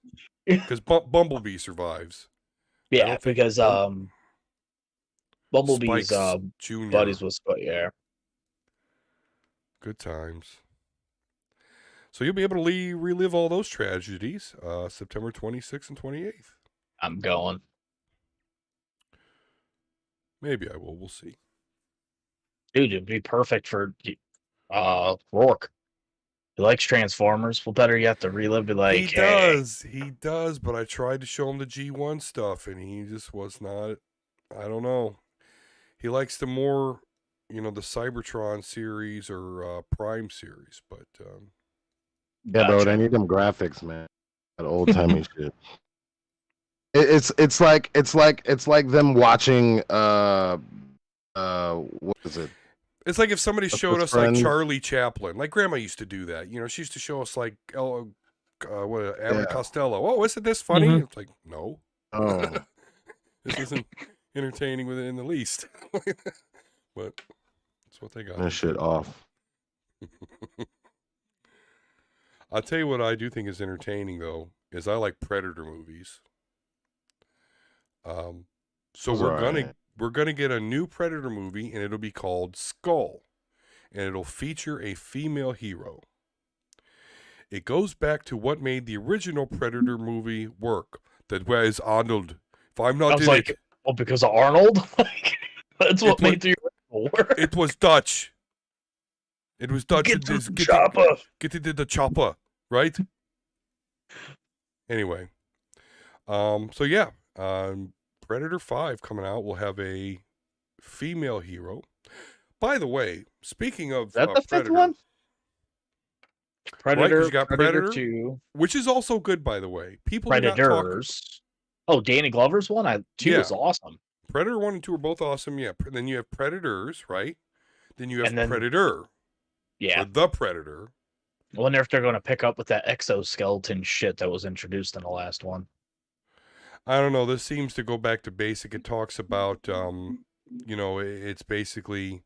because Bumblebee survives. Yeah, because Bumblebee's Jr. buddies was Good times. So you'll be able to relive all those tragedies September 26th and 28th. I'm going. Maybe I will. We'll see. Dude, it'd be perfect for Rourke. He likes Transformers. Well, better yet, to relive. Be like, he does. But I tried to show him the G1 stuff, and he just was not. I don't know. He likes the more, the Cybertron series or Prime series, but. Yeah, bro, they need them graphics, man. That old timey shit. It's like them watching what is it? It's like if somebody showed us like Charlie Chaplin, like Grandma used to do that. She used to show us like Abbott Costello. Oh, isn't this funny? Mm-hmm. It's like, no. Oh. This isn't entertaining with it in the least. But that's what they got. That shit off. I'll tell you what I do think is entertaining though, is I like Predator movies. So we're gonna get a new Predator movie, and it'll be called Skull, and it'll feature a female hero. It goes back to what made the original Predator movie work. That where is Arnold? If I'm not in it, because of Arnold. That's what made the original work. It was Dutch. It was Dutch. Get to the chopper. Get into the chopper, right? Anyway, so yeah, Predator 5 coming out will have a female hero. By the way, speaking of is that the Predator, fifth one? Predator, right, you got Predator 2, which is also good, by the way. People Predators. Oh, Danny Glover's one. 2 is awesome. Predator 1 and 2 are both awesome. Yeah. Then you have Predators, right? Then you have Predator. Yeah. Or the Predator. I wonder if they're going to pick up with that exoskeleton shit that was introduced in the last one. I don't know. This seems to go back to basic. It talks about, it's basically,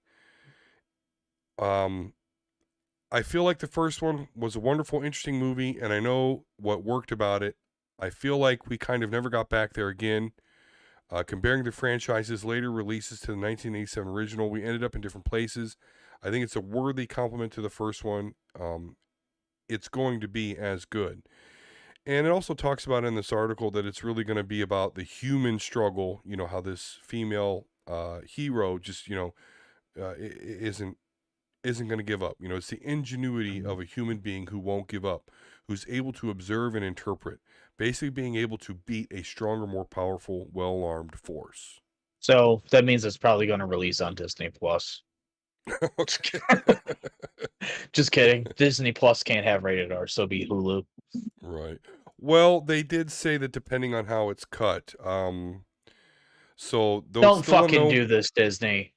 I feel like the first one was a wonderful, interesting movie, and I know what worked about it. I feel like we kind of never got back there again. Comparing the franchise's later releases to the 1987 original, we ended up in different places. I think it's a worthy compliment to the first one. It's going to be as good. And it also talks about in this article that it's really going to be about the human struggle, how this female hero just, isn't going to give up. It's the ingenuity of a human being who won't give up, who's able to observe and interpret, basically being able to beat a stronger, more powerful, well-armed force. So that means it's probably going to release on Disney Plus. Just kidding. Disney Plus can't have rated R, so be Hulu. Right. Well, they did say that depending on how it's cut. So don't fucking do this, Disney.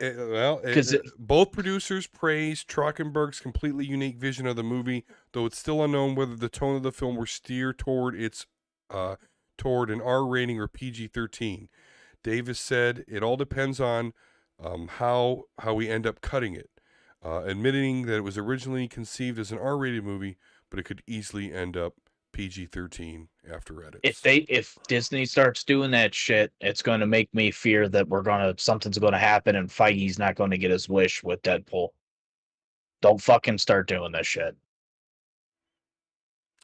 Both producers praised Trachtenberg's completely unique vision of the movie, though it's still unknown whether the tone of the film will steer toward toward an R rating or PG-13. Davis said it all depends on how we end up cutting it, admitting that it was originally conceived as an R-rated movie, but it could easily end up PG-13 after edits. If Disney starts doing that shit, it's going to make me fear that something's going to happen and Feige's not going to get his wish with Deadpool. Don't fucking start doing this shit.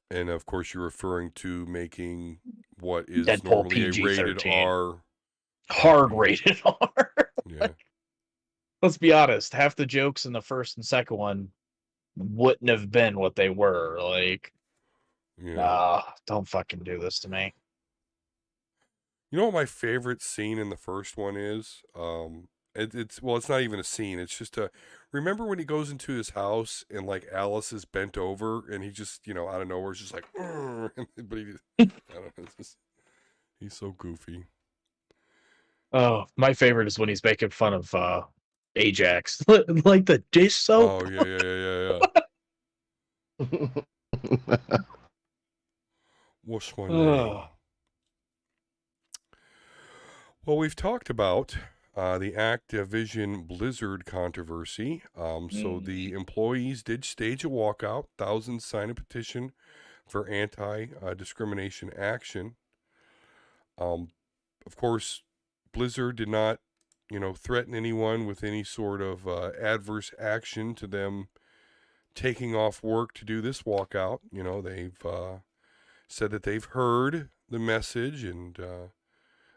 And of course, you're referring to making what is Deadpool normally PG-13. a rated R. Hard rated R. Yeah. Let's be honest. Half the jokes in the first and second one wouldn't have been what they were. Don't fucking do this to me. You know what my favorite scene in the first one is? It's not even a scene. It's just remember when he goes into his house and like Alice is bent over and he just, out of nowhere is just like, but I don't know, he's so goofy. Oh, my favorite is when he's making fun of Ajax, like the dish soap. Oh yeah. What's my name? Well, we've talked about the Activision Blizzard controversy. So the employees did stage a walkout. Thousands signed a petition for anti-discrimination action. Of course, Blizzard did not, threaten anyone with any sort of adverse action to them taking off work to do this walkout. They've said that they've heard the message and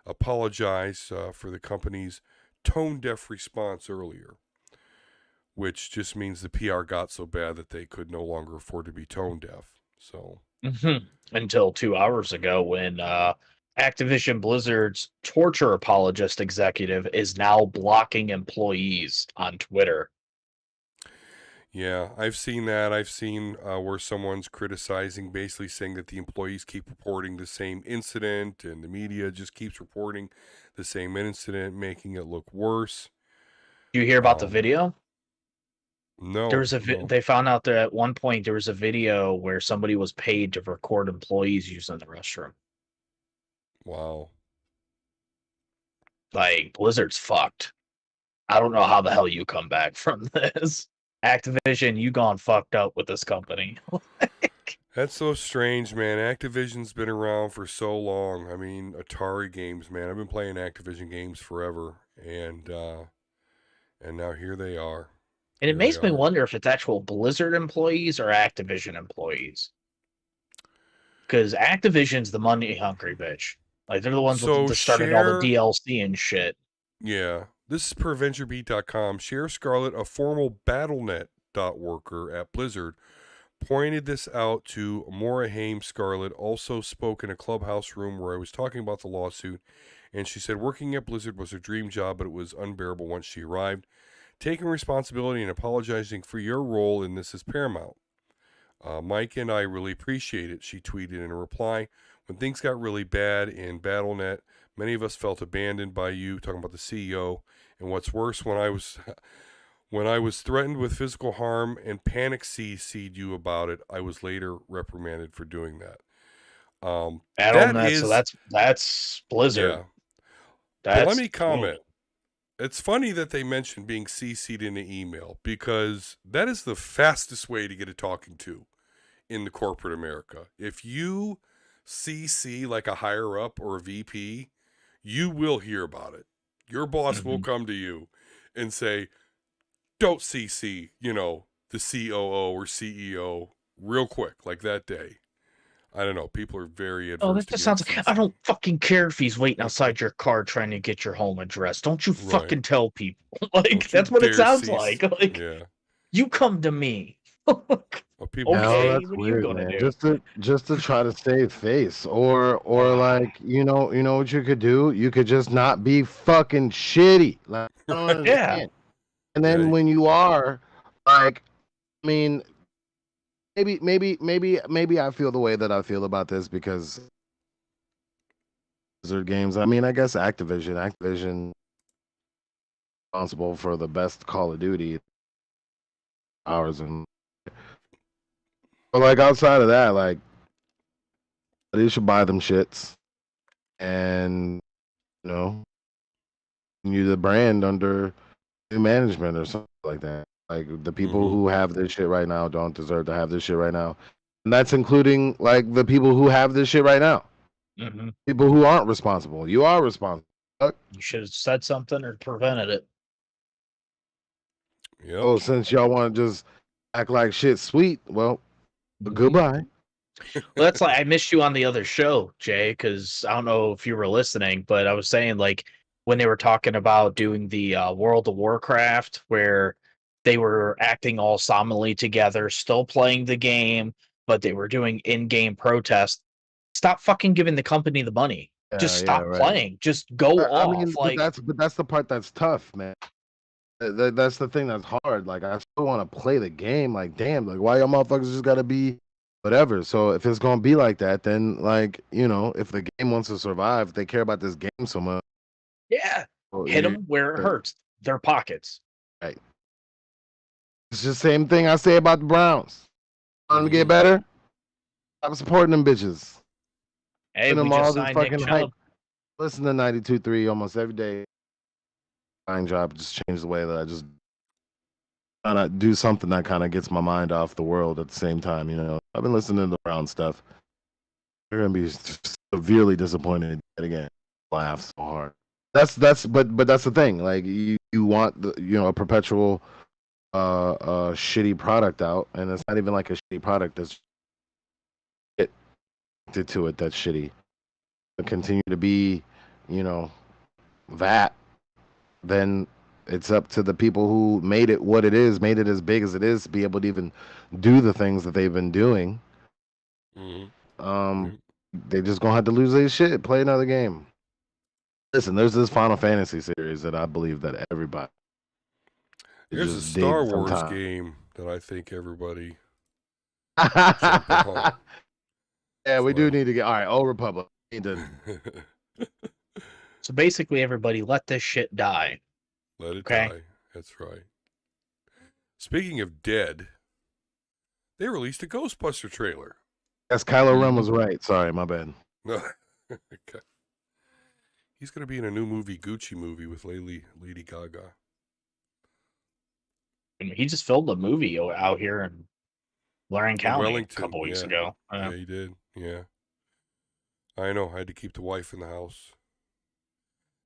apologize for the company's tone-deaf response earlier, which just means the PR got so bad that they could no longer afford to be tone-deaf. So until 2 hours ago, when Activision Blizzard's torture apologist executive is now blocking employees on Twitter. Yeah, I've seen that. I've seen where someone's criticizing, basically saying that the employees keep reporting the same incident and the media just keeps reporting the same incident, making it look worse. Do you hear about the video? No. There was They found out that at one point there was a video where somebody was paid to record employees using the restroom. Wow. Like, Blizzard's fucked. I don't know how the hell you come back from this. Activision, you gone fucked up with this company. That's so strange, man. Activision's been around for so long. I mean, Atari games, man. I've been playing Activision games forever, and now here they are. And it makes me wonder if it's actual Blizzard employees or Activision employees. Because Activision's the money-hungry bitch. Like, they're the ones that started all the DLC and shit. Yeah. This is per VentureBeat.com. Cher Scarlett, a formal BattleNet worker at Blizzard, pointed this out to Maura Haim. Scarlett also spoke in a clubhouse room where I was talking about the lawsuit, and she said working at Blizzard was her dream job, but it was unbearable once she arrived. Taking responsibility and apologizing for your role in this is paramount. Mike and I really appreciate it, she tweeted in a reply. When things got really bad in BattleNet, many of us felt abandoned by you, talking about the CEO. And what's worse, when I was threatened with physical harm and panic CC'd you about it, I was later reprimanded for doing that. BattleNet, so that's Blizzard. Yeah. But let me comment. It's funny that they mentioned being CC'd in the email, because that is the fastest way to get a talking to in the corporate America. If you CC like a higher up or a VP, you will hear about it. Your boss will come to you and say, don't CC, the COO or CEO real quick, like that day. I don't know. People are very adverse. Oh, that just sounds like, I don't fucking care if he's waiting outside your car trying to get your home address. Don't you fucking tell people. Like, that's what it sounds like. Like, yeah. You come to me. People, that's weird, man. Just to try to save face, or like, you know what you could do? You could just not be fucking shitty. Like, I don't understand. Yeah. And then when you are, like, I mean, maybe I feel the way that I feel about this because Blizzard games. I mean, I guess Activision responsible for the best Call of Duty hours and. But like outside of that, like you should buy them shits, and you the brand under new management or something like that. Like the people who have this shit right now don't deserve to have this shit right now, and that's including like the people who have this shit right now. People who aren't responsible. You are responsible. You should have said something or prevented it. Yep. Oh, since y'all want to just act like shit sweet, well. Goodbye. Well, that's like I missed you on the other show, Jay, because I don't know if you were listening, but I was saying like when they were talking about doing the World of Warcraft, where they were acting all solemnly together, still playing the game, but they were doing in-game protests. Stop fucking giving the company the money. Just stop playing. Just go off. I mean, like, but that's the part that's tough, man. That's the thing that's hard. Like, I still want to play the game. Like, damn, like, why y'all motherfuckers just gotta be whatever? So if it's gonna be like that, then like, if the game wants to survive, if they care about this game so much, hit them where it hurts, their pockets. Right. It's the same thing I say about the Browns. Want them to get better? Stop supporting them bitches. Hey, Send we them just all this signed Nick fucking hype. Chubb. Listen to 92.3 almost every day. Mind job just changed the way that I just kind of do something that kind of gets my mind off the world at the same time. You know, I've been listening to the Brown stuff. They're gonna be severely disappointed again. Laugh so hard. But that's the thing. Like you want a perpetual shitty product out, and it's not even like a shitty product. That's it to it. That's shitty. To continue to be, that. Then it's up to the people who made it what it is, made it as big as it is, to be able to even do the things that they've been doing. They just gonna have to lose their shit, play another game. Listen, there's this Final Fantasy series that I believe that everybody. There's a Star Wars game that I think everybody. Yeah, we do need to get all right. Old Republic. Need to. So basically, everybody, let this shit die. Let it die. That's right. Speaking of dead, they released a Ghostbuster trailer. Yes, Kylo Ren was right. Sorry, my bad. No. Okay. He's going to be in a new movie, Gucci movie, with Lady Gaga. He just filmed a movie out here in Lorraine County Wellington, a couple weeks ago. Yeah, he did. Yeah. I know. I had to keep the wife in the house.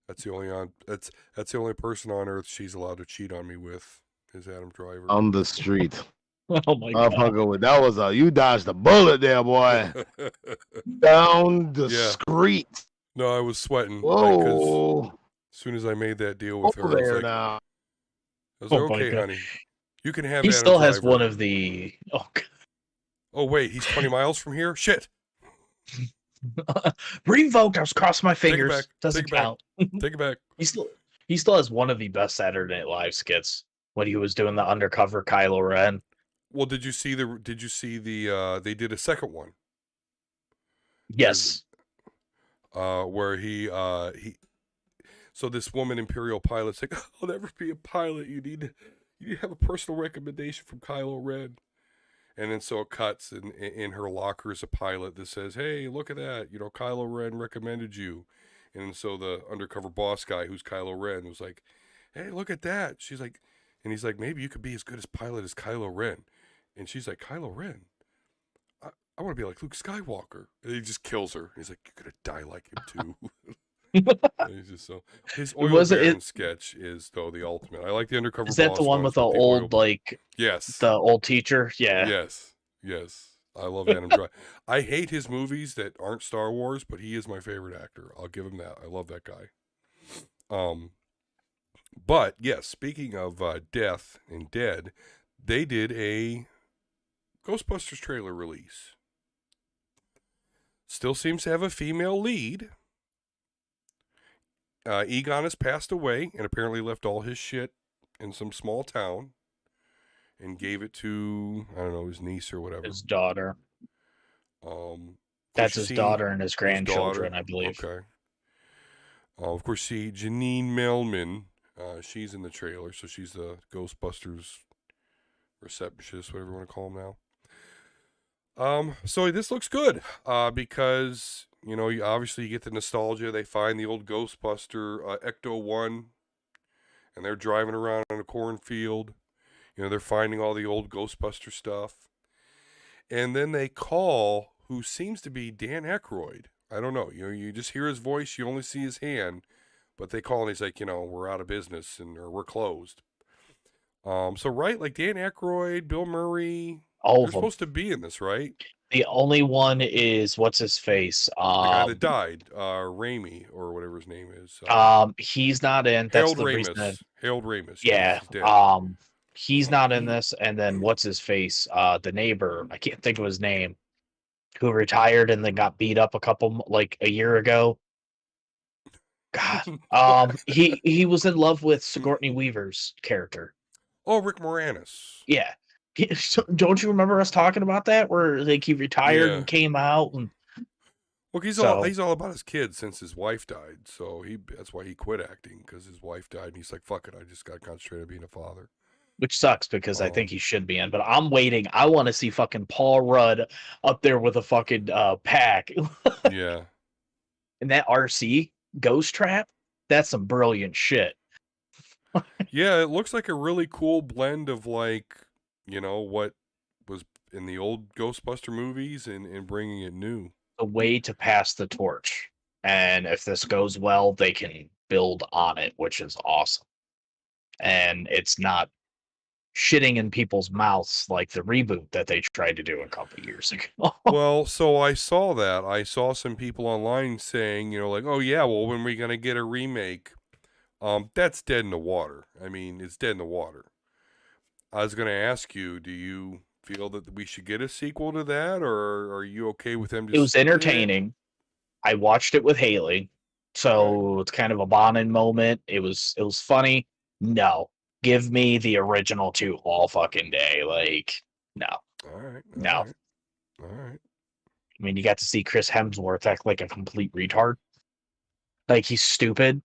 That's the only person on earth she's allowed to cheat on me with is Adam Driver. On the street. Oh my God. That was you dodged a bullet there, boy. Down the street. No, I was sweating. Whoa. As soon as I made that deal with her, I was like, now. I was like, okay, honey. You can have He Adam still has Driver. one of the... Oh, wait, he's 20 miles from here? Shit. Revoked. I was crossing my fingers. Take it back. Doesn't count. Take it back. He still has one of the best Saturday Night Live skits when he was doing the undercover Kylo Ren. Well, did you see the they did a second one? Yes. Where he so this woman Imperial pilot's like, I'll never be a pilot. You need to have a personal recommendation from Kylo Ren. And then so it cuts, and in her locker is a pilot that says, hey, look at that. Kylo Ren recommended you. And so the undercover boss guy, who's Kylo Ren, was like, hey, look at that. She's like, and he's like, maybe you could be as good as pilot as Kylo Ren. And she's like, Kylo Ren? I want to be like Luke Skywalker. And he just kills her. He's like, you're going to die like him too. He's just so his oil baron sketch is though the ultimate. I like the undercover. Is that boss the one with the old yes, the old teacher? Yeah. Yes. I love Adam Driver. I hate his movies that aren't Star Wars, but he is my favorite actor. I'll give him that. I love that guy. But yes, speaking of death and dead, they did a Ghostbusters trailer release. Still seems to have a female lead. Egon has passed away and apparently left all his shit in some small town and gave it to, I don't know, his niece or whatever. His daughter. That's his daughter and his grandchildren, I believe. Okay. Of course, see Janine Melman. She's in the trailer, so she's the Ghostbusters receptionist, whatever you want to call them now. So this looks good because... obviously you get the nostalgia. They find the old Ghostbuster Ecto-1, and they're driving around in a cornfield. They're finding all the old Ghostbuster stuff. And then they call who seems to be Dan Aykroyd. I don't know. You just hear his voice. You only see his hand. But they call and he's like, we're out of business or we're closed. So, right, like Dan Aykroyd, Bill Murray, they're supposed to be in this, right? The only one is what's his face? The guy that died, Raimi or whatever his name is. He's not in. That's Harold the Ramis. reason. Harold Ramis. Yeah. He's not in this. And then what's his face? The neighbor. I can't think of his name. Who retired and then got beat up a year ago. God. He was in love with Sigourney Weaver's character. Oh, Rick Moranis. Yeah. Don't you remember us talking about that? Where he retired and came out and. Well, he's all about his kids since his wife died. So that's why he quit acting, because his wife died, and he's like, "Fuck it, I just got to concentrate on being a father." Which sucks because I think he should be in, but I'm waiting. I want to see fucking Paul Rudd up there with a fucking pack. Yeah. And that RC ghost trap, that's some brilliant shit. Yeah, it looks like a really cool blend of like, what was in the old Ghostbuster movies and bringing it new. A way to pass the torch. And if this goes well, they can build on it, which is awesome. And it's not shitting in people's mouths like the reboot that they tried to do a couple years ago. Well, so I saw that. I saw some people online saying, like, oh yeah, well, when are we going to get a remake? That's dead in the water. I mean, it's dead in the water. I was going to ask you, do you feel that we should get a sequel to that, or are you okay with them just... It was entertaining. I watched it with Haley, so it's kind of a bonding moment. It was funny. No. Give me the original 2 all fucking day. Like, no. All right. No. All right. I mean, you got to see Chris Hemsworth act like a complete retard. Like, he's stupid.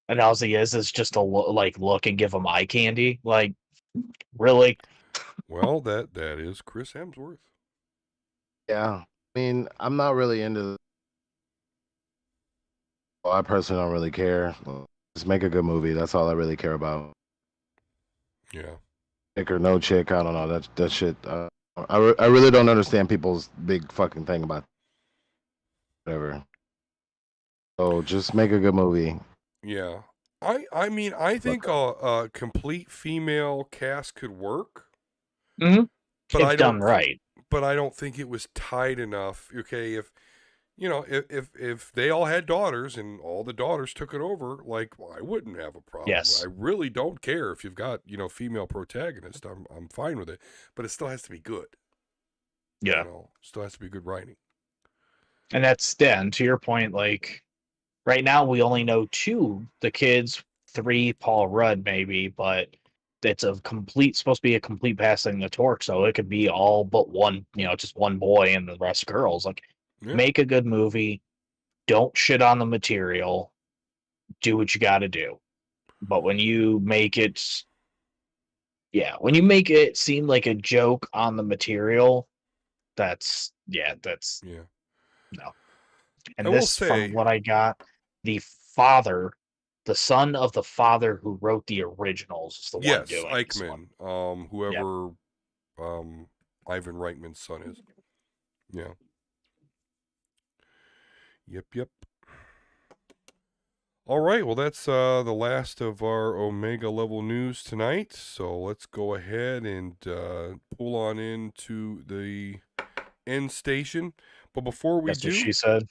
And all he is just to look and give him eye candy. Like, really? Well, that is Chris Hemsworth. Yeah. I mean, I'm not really into... Well, I personally don't really care. Just make a good movie. That's all I really care about. Yeah. Chick or no chick, I don't know. That shit. I really don't understand people's big fucking thing about whatever. So just make a good movie. Yeah. I mean, I think a complete female cast could work. Mm-hmm. But it's done right. But I don't think it was tight enough. Okay, if they all had daughters and all the daughters took it over, like, well, I wouldn't have a problem. Yes. I really don't care if you've got, female protagonist. I'm fine with it. But it still has to be good. Yeah. Still has to be good writing. And that's then to your point, like right now we only know 2, the kids, 3, Paul Rudd maybe, but it's supposed to be a complete passing the torch, so it could be all but one, just one boy and the rest girls. Like, make a good movie, don't shit on the material, do what you got to do. But when you make it seem like a joke on the material, that's no. And this, from what I got, the son of the father who wrote the originals is the one doing Eichmann, this one. whoever Ivan Reitman's son is. Yeah. Yep. All right, well, that's the last of our Omega level news tonight. So let's go ahead and pull on into the end station. But before we do, what she said.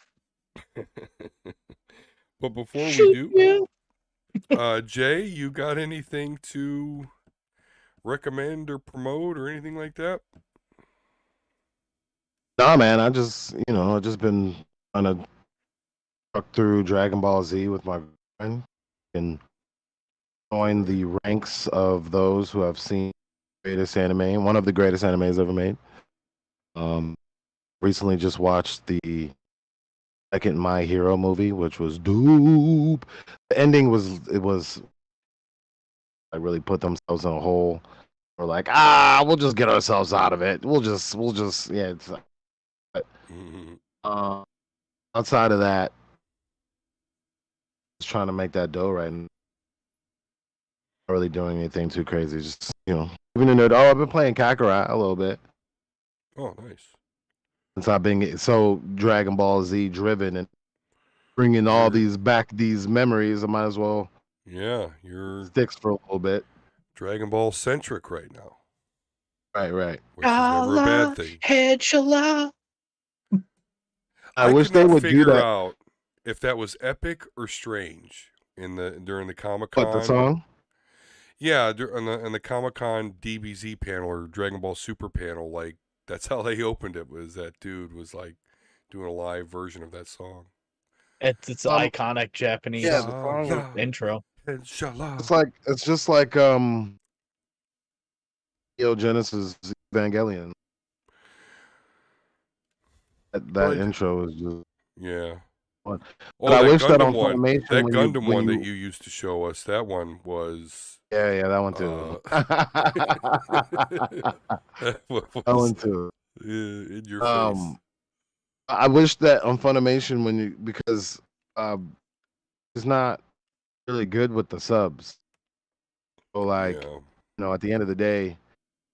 But before we do, Jay, you got anything to recommend or promote or anything like that? Nah, man, I just been on a truck through Dragon Ball Z with my friend and join the ranks of those who have seen the greatest anime, one of the greatest animes ever made. Recently just watched the second My Hero movie, which was dope. The ending was I really put themselves in a hole. We're like, we'll just get ourselves out of it. We'll just it's outside of that, just trying to make that dough right and not really doing anything too crazy. Just even in there. I've been playing Kakarot a little bit. Oh, nice. Since I've been so Dragon Ball Z driven and bringing all these memories, I might as well. Yeah, you're sticks for a little bit. Dragon Ball centric right now. Right. Which is never a bad thing. I wish they would figure do that. out if that was epic or strange during the Comic-Con. What, the song? Yeah, in the Comic-Con DBZ panel or Dragon Ball Super panel, like that's how they opened it. Was that dude was like doing a live version of that song? It's iconic Japanese intro. Inshallah. It's just like Genesis Evangelion. That intro is just But I wish that Gundam on Funimation, that Gundam one that you used to show us, that one was that one too. That one too. In your face. I wish that on Funimation because is not really good with the subs. So like, Yeah. at the end of the day, in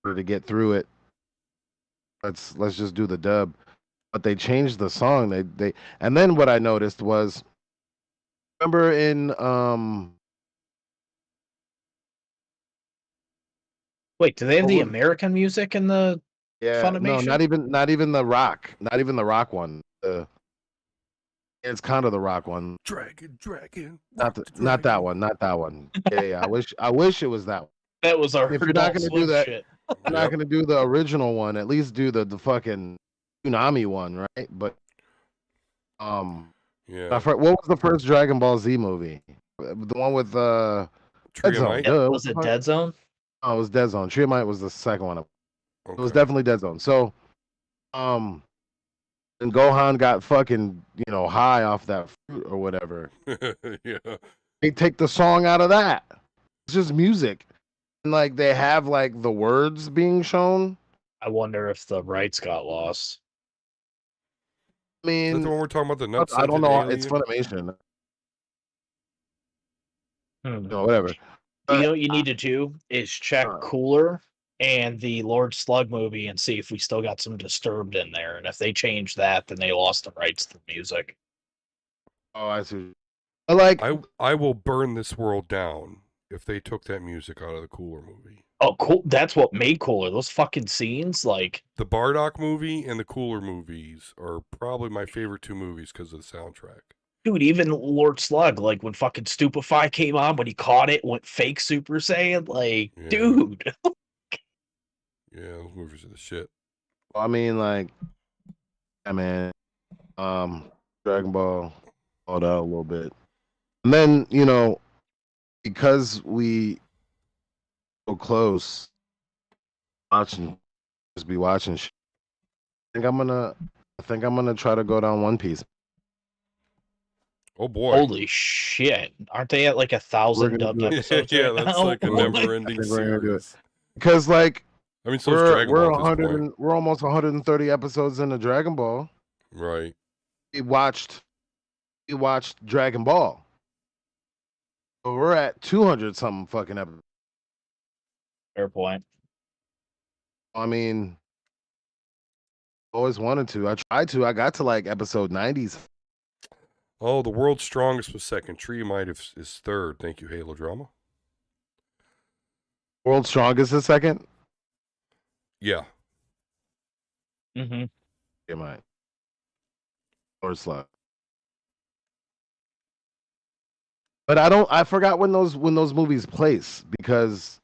order to get through it, let's just do the dub. But they changed the song. They and then what I noticed was, remember in Wait, do they have the what was- American music in the yeah, no, Funimation? not even the rock, not even the rock one. It's kind of the rock one. Dragon. Not that one. Not that one. Yeah. I wish it was that one. That was our If you're not Adult gonna do Swim that, shit. you're not gonna do the original one. At least do the fucking Tsunami one, right? But Yeah. what was the first Dragon Ball Z movie? The one with Dead Zone. Triomite? Was it Dead Zone? Oh, it was Dead Zone. Triomite was the second one. Okay. It was definitely Dead Zone. So, and Gohan got fucking high off that fruit or whatever. Yeah. They take the song out of that. It's just music, and like they have like the words being shown. I wonder if the rights got lost. I Is that mean, the one we're talking about? The nuts? I don't know. Alien? It's Funimation. Hmm. Whatever. You know what you need to do is check Cooler and the Lord Slug movie and see if we still got some Disturbed in there. And if they changed that, then they lost the rights to the music. Oh, I see. Like I will burn this world down if they took that music out of the Cooler movie. Oh, cool! That's what made Cooler. Those fucking scenes, like the Bardock movie and the Cooler movies, are probably my favorite two movies because of the soundtrack. Dude, even Lord Slug, like when fucking Stupefy came on, when he caught it, went fake Super Saiyan, like, dude. Yeah, those movies are the shit. I mean, like, yeah, man. Dragon Ball, all that a little bit, and then because we so close, just be watching. I think I'm gonna try to go down One Piece. Oh boy! Holy shit! Aren't they at like 1,000 dubbed episodes? Yeah, right that's now? like a never-ending series. Because like I mean, so is Dragon Ball at this point. we're almost 130 episodes into Dragon Ball. Right. We watched Dragon Ball. So we're at 200 something fucking episodes. Fair point. I mean, always wanted to. I tried to. I got to like episode 90s. Oh, the world's strongest was second. Triomite is third. Thank you, Halo Drama. World's strongest is second? Yeah. Mm-hmm. Triomite. Or Slug. But I forgot when those movies place because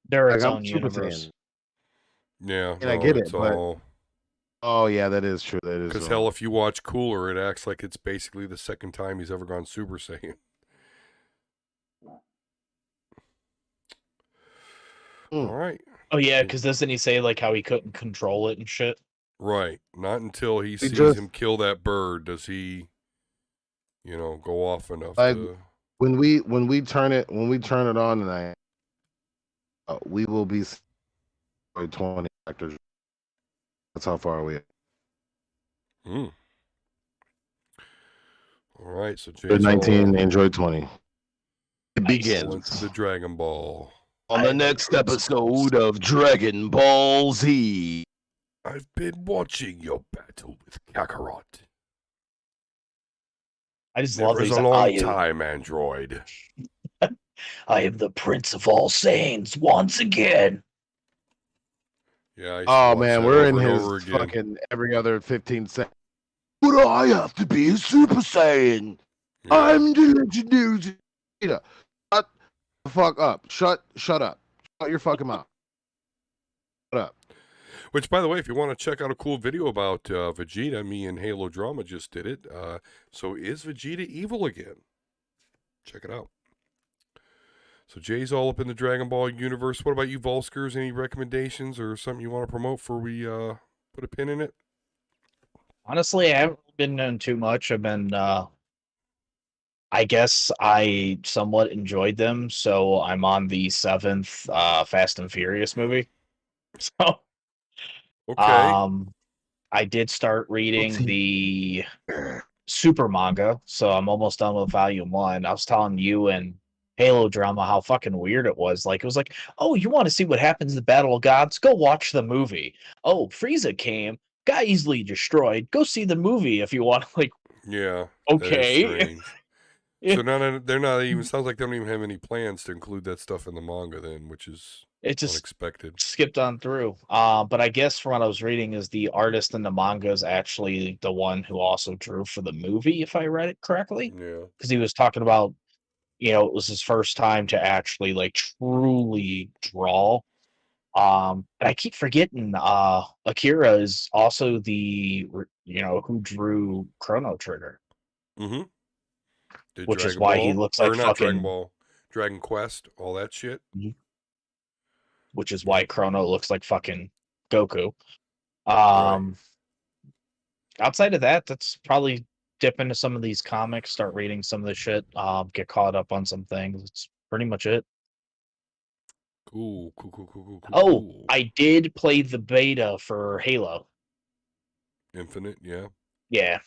they're its I'm own Super universe. Saiyan. Yeah. And I get it, it's but all... Oh yeah, that is true. That is because true. hell, if you watch Cooler, it acts like it's basically the second time he's ever gone Super Saiyan. All right. Oh yeah, because doesn't he say like how he couldn't control it and shit? Right. Not until he sees just- him kill that bird does he, go off enough Like, to. when we turn it on tonight, we will be 20 actors. That's how far we are. All right, so Android Jay's 19, all Android 20. It into begins the Dragon Ball. on the next episode of Dragon Ball Z. I've been watching your battle with Kakarot. I just love There is these. a long time, Android. I am the Prince of All Saiyans once again. Yeah. I used to Oh watch man, that we're over in and his over again. fucking every other 15 seconds. But I have to be a Super Saiyan. Yeah. I'm the legendary Vegeta. Shut the fuck up. Shut up. Shut your fucking mouth. Shut up. Which, by the way, if you want to check out a cool video about Vegeta, me and Halo Drama just did it. So is Vegeta evil again? Check it out. So Jay's all up in the Dragon Ball universe. What about you, Vulskers? Any recommendations or something you want to promote before we put a pin in it? Honestly, I haven't been doing too much. I've been, I guess I somewhat enjoyed them, so I'm on the 7th Fast and Furious movie. So, Okay. I did start reading the super manga, so I'm almost done with volume 1. I was telling you and Halo Drama how fucking weird it was. Like, it was like, oh, you want to see what happens in the Battle of Gods? Go watch the movie. Oh, Frieza came, got easily destroyed. Go see the movie if you want. Like, Yeah. okay. That is strange. Yeah. So they're not even, sounds like they don't even have any plans to include that stuff in the manga then, which is It just unexpected. skipped on through. But I guess from what I was reading is the artist in the manga is actually the one who also drew for the movie, if I read it correctly. Yeah. Because he was talking about, it was his first time to actually like truly draw. And I keep forgetting Akira is also the who drew Chrono Trigger. Mm-hmm. Which is why he looks like not Dragon fucking Ball, Dragon Quest, all that shit. Which is why Chrono looks like fucking Goku. Right. Outside of that, that's probably dip into some of these comics, start reading some of the shit, get caught up on some things. It's pretty much it. Cool. Oh, I did play the beta for Halo Infinite, yeah. Yeah.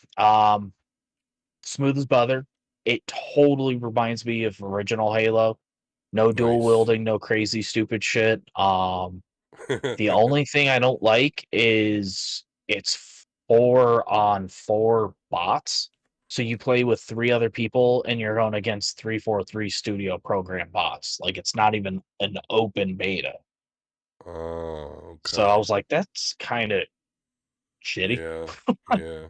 Smooth as butter. It totally reminds me of original Halo. No dual wielding, no crazy stupid shit. The only thing I don't like is it's 4-on-4 bots. So you play with 3 other people and you're going against 343 studio program bots. Like, it's not even an open beta. Oh, okay. So I was like, that's kind of shitty. Yeah.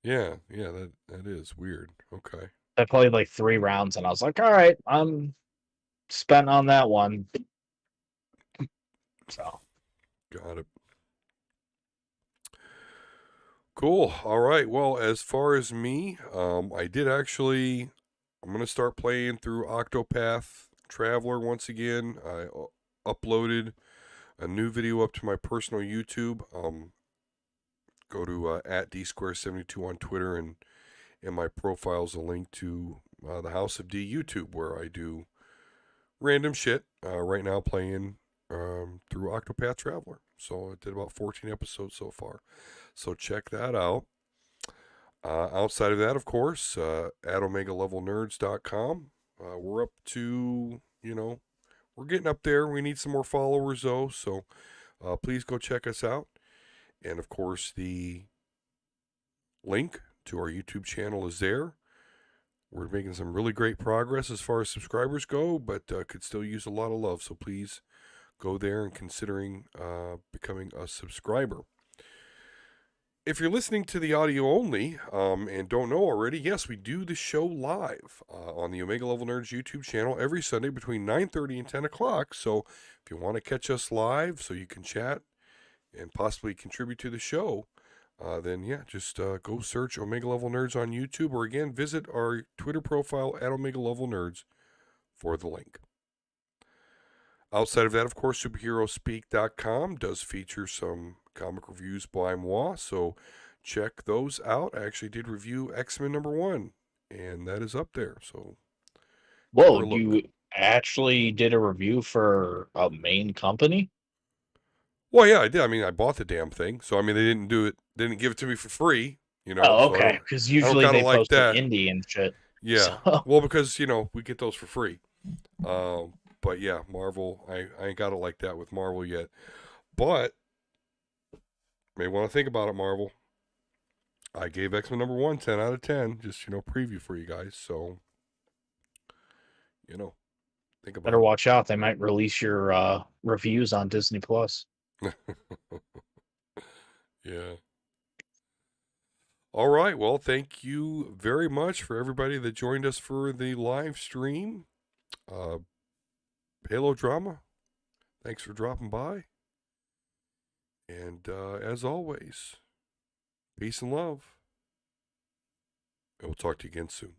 Yeah, that is weird. Okay. I played like 3 rounds and I was like, all right, I'm spent on that one. So. Got it. Cool. All right. Well, as far as me, I did actually, I'm going to start playing through Octopath Traveler once again. I uploaded a new video up to my personal YouTube. Go to @dsquare72 on Twitter, and in my profile is a link to the House of D YouTube, where I do random shit. Right now playing through Octopath Traveler. So I did about 14 episodes so far. So check that out. Outside of that, of course, at OmegaLevelNerds.com. We're up to, we're getting up there. We need some more followers, though. So please go check us out. And, of course, the link to our YouTube channel is there. We're making some really great progress as far as subscribers go, but could still use a lot of love. So please go there and considering becoming a subscriber. If you're listening to the audio only and don't know already, yes, we do the show live on the Omega Level Nerds YouTube channel every Sunday between 9:30 and 10 o'clock. So if you want to catch us live so you can chat and possibly contribute to the show, then yeah, just go search Omega Level Nerds on YouTube, or again, visit our Twitter profile at Omega Level Nerds for the link. Outside of that, of course, superheroespeak.com does feature some comic reviews by moi, so check those out. I actually did review X-Men #1, and that is up there. So, whoa, you actually did a review for a main company? Well, yeah, I did. I mean, I bought the damn thing, so I mean, they didn't give it to me for free, Oh, okay, because usually they post an indie and shit. Yeah, so. Well, because we get those for free. But yeah, Marvel, I ain't got it like that with Marvel yet. But may want to think about it, Marvel. I gave X-Men #1 10 out of 10, just preview for you guys. So think about Better watch out. They might release your reviews on Disney Plus. Yeah. All right. Well, thank you very much for everybody that joined us for the live stream. Halo Drama, thanks for dropping by. And as always, peace and love. And we'll talk to you again soon.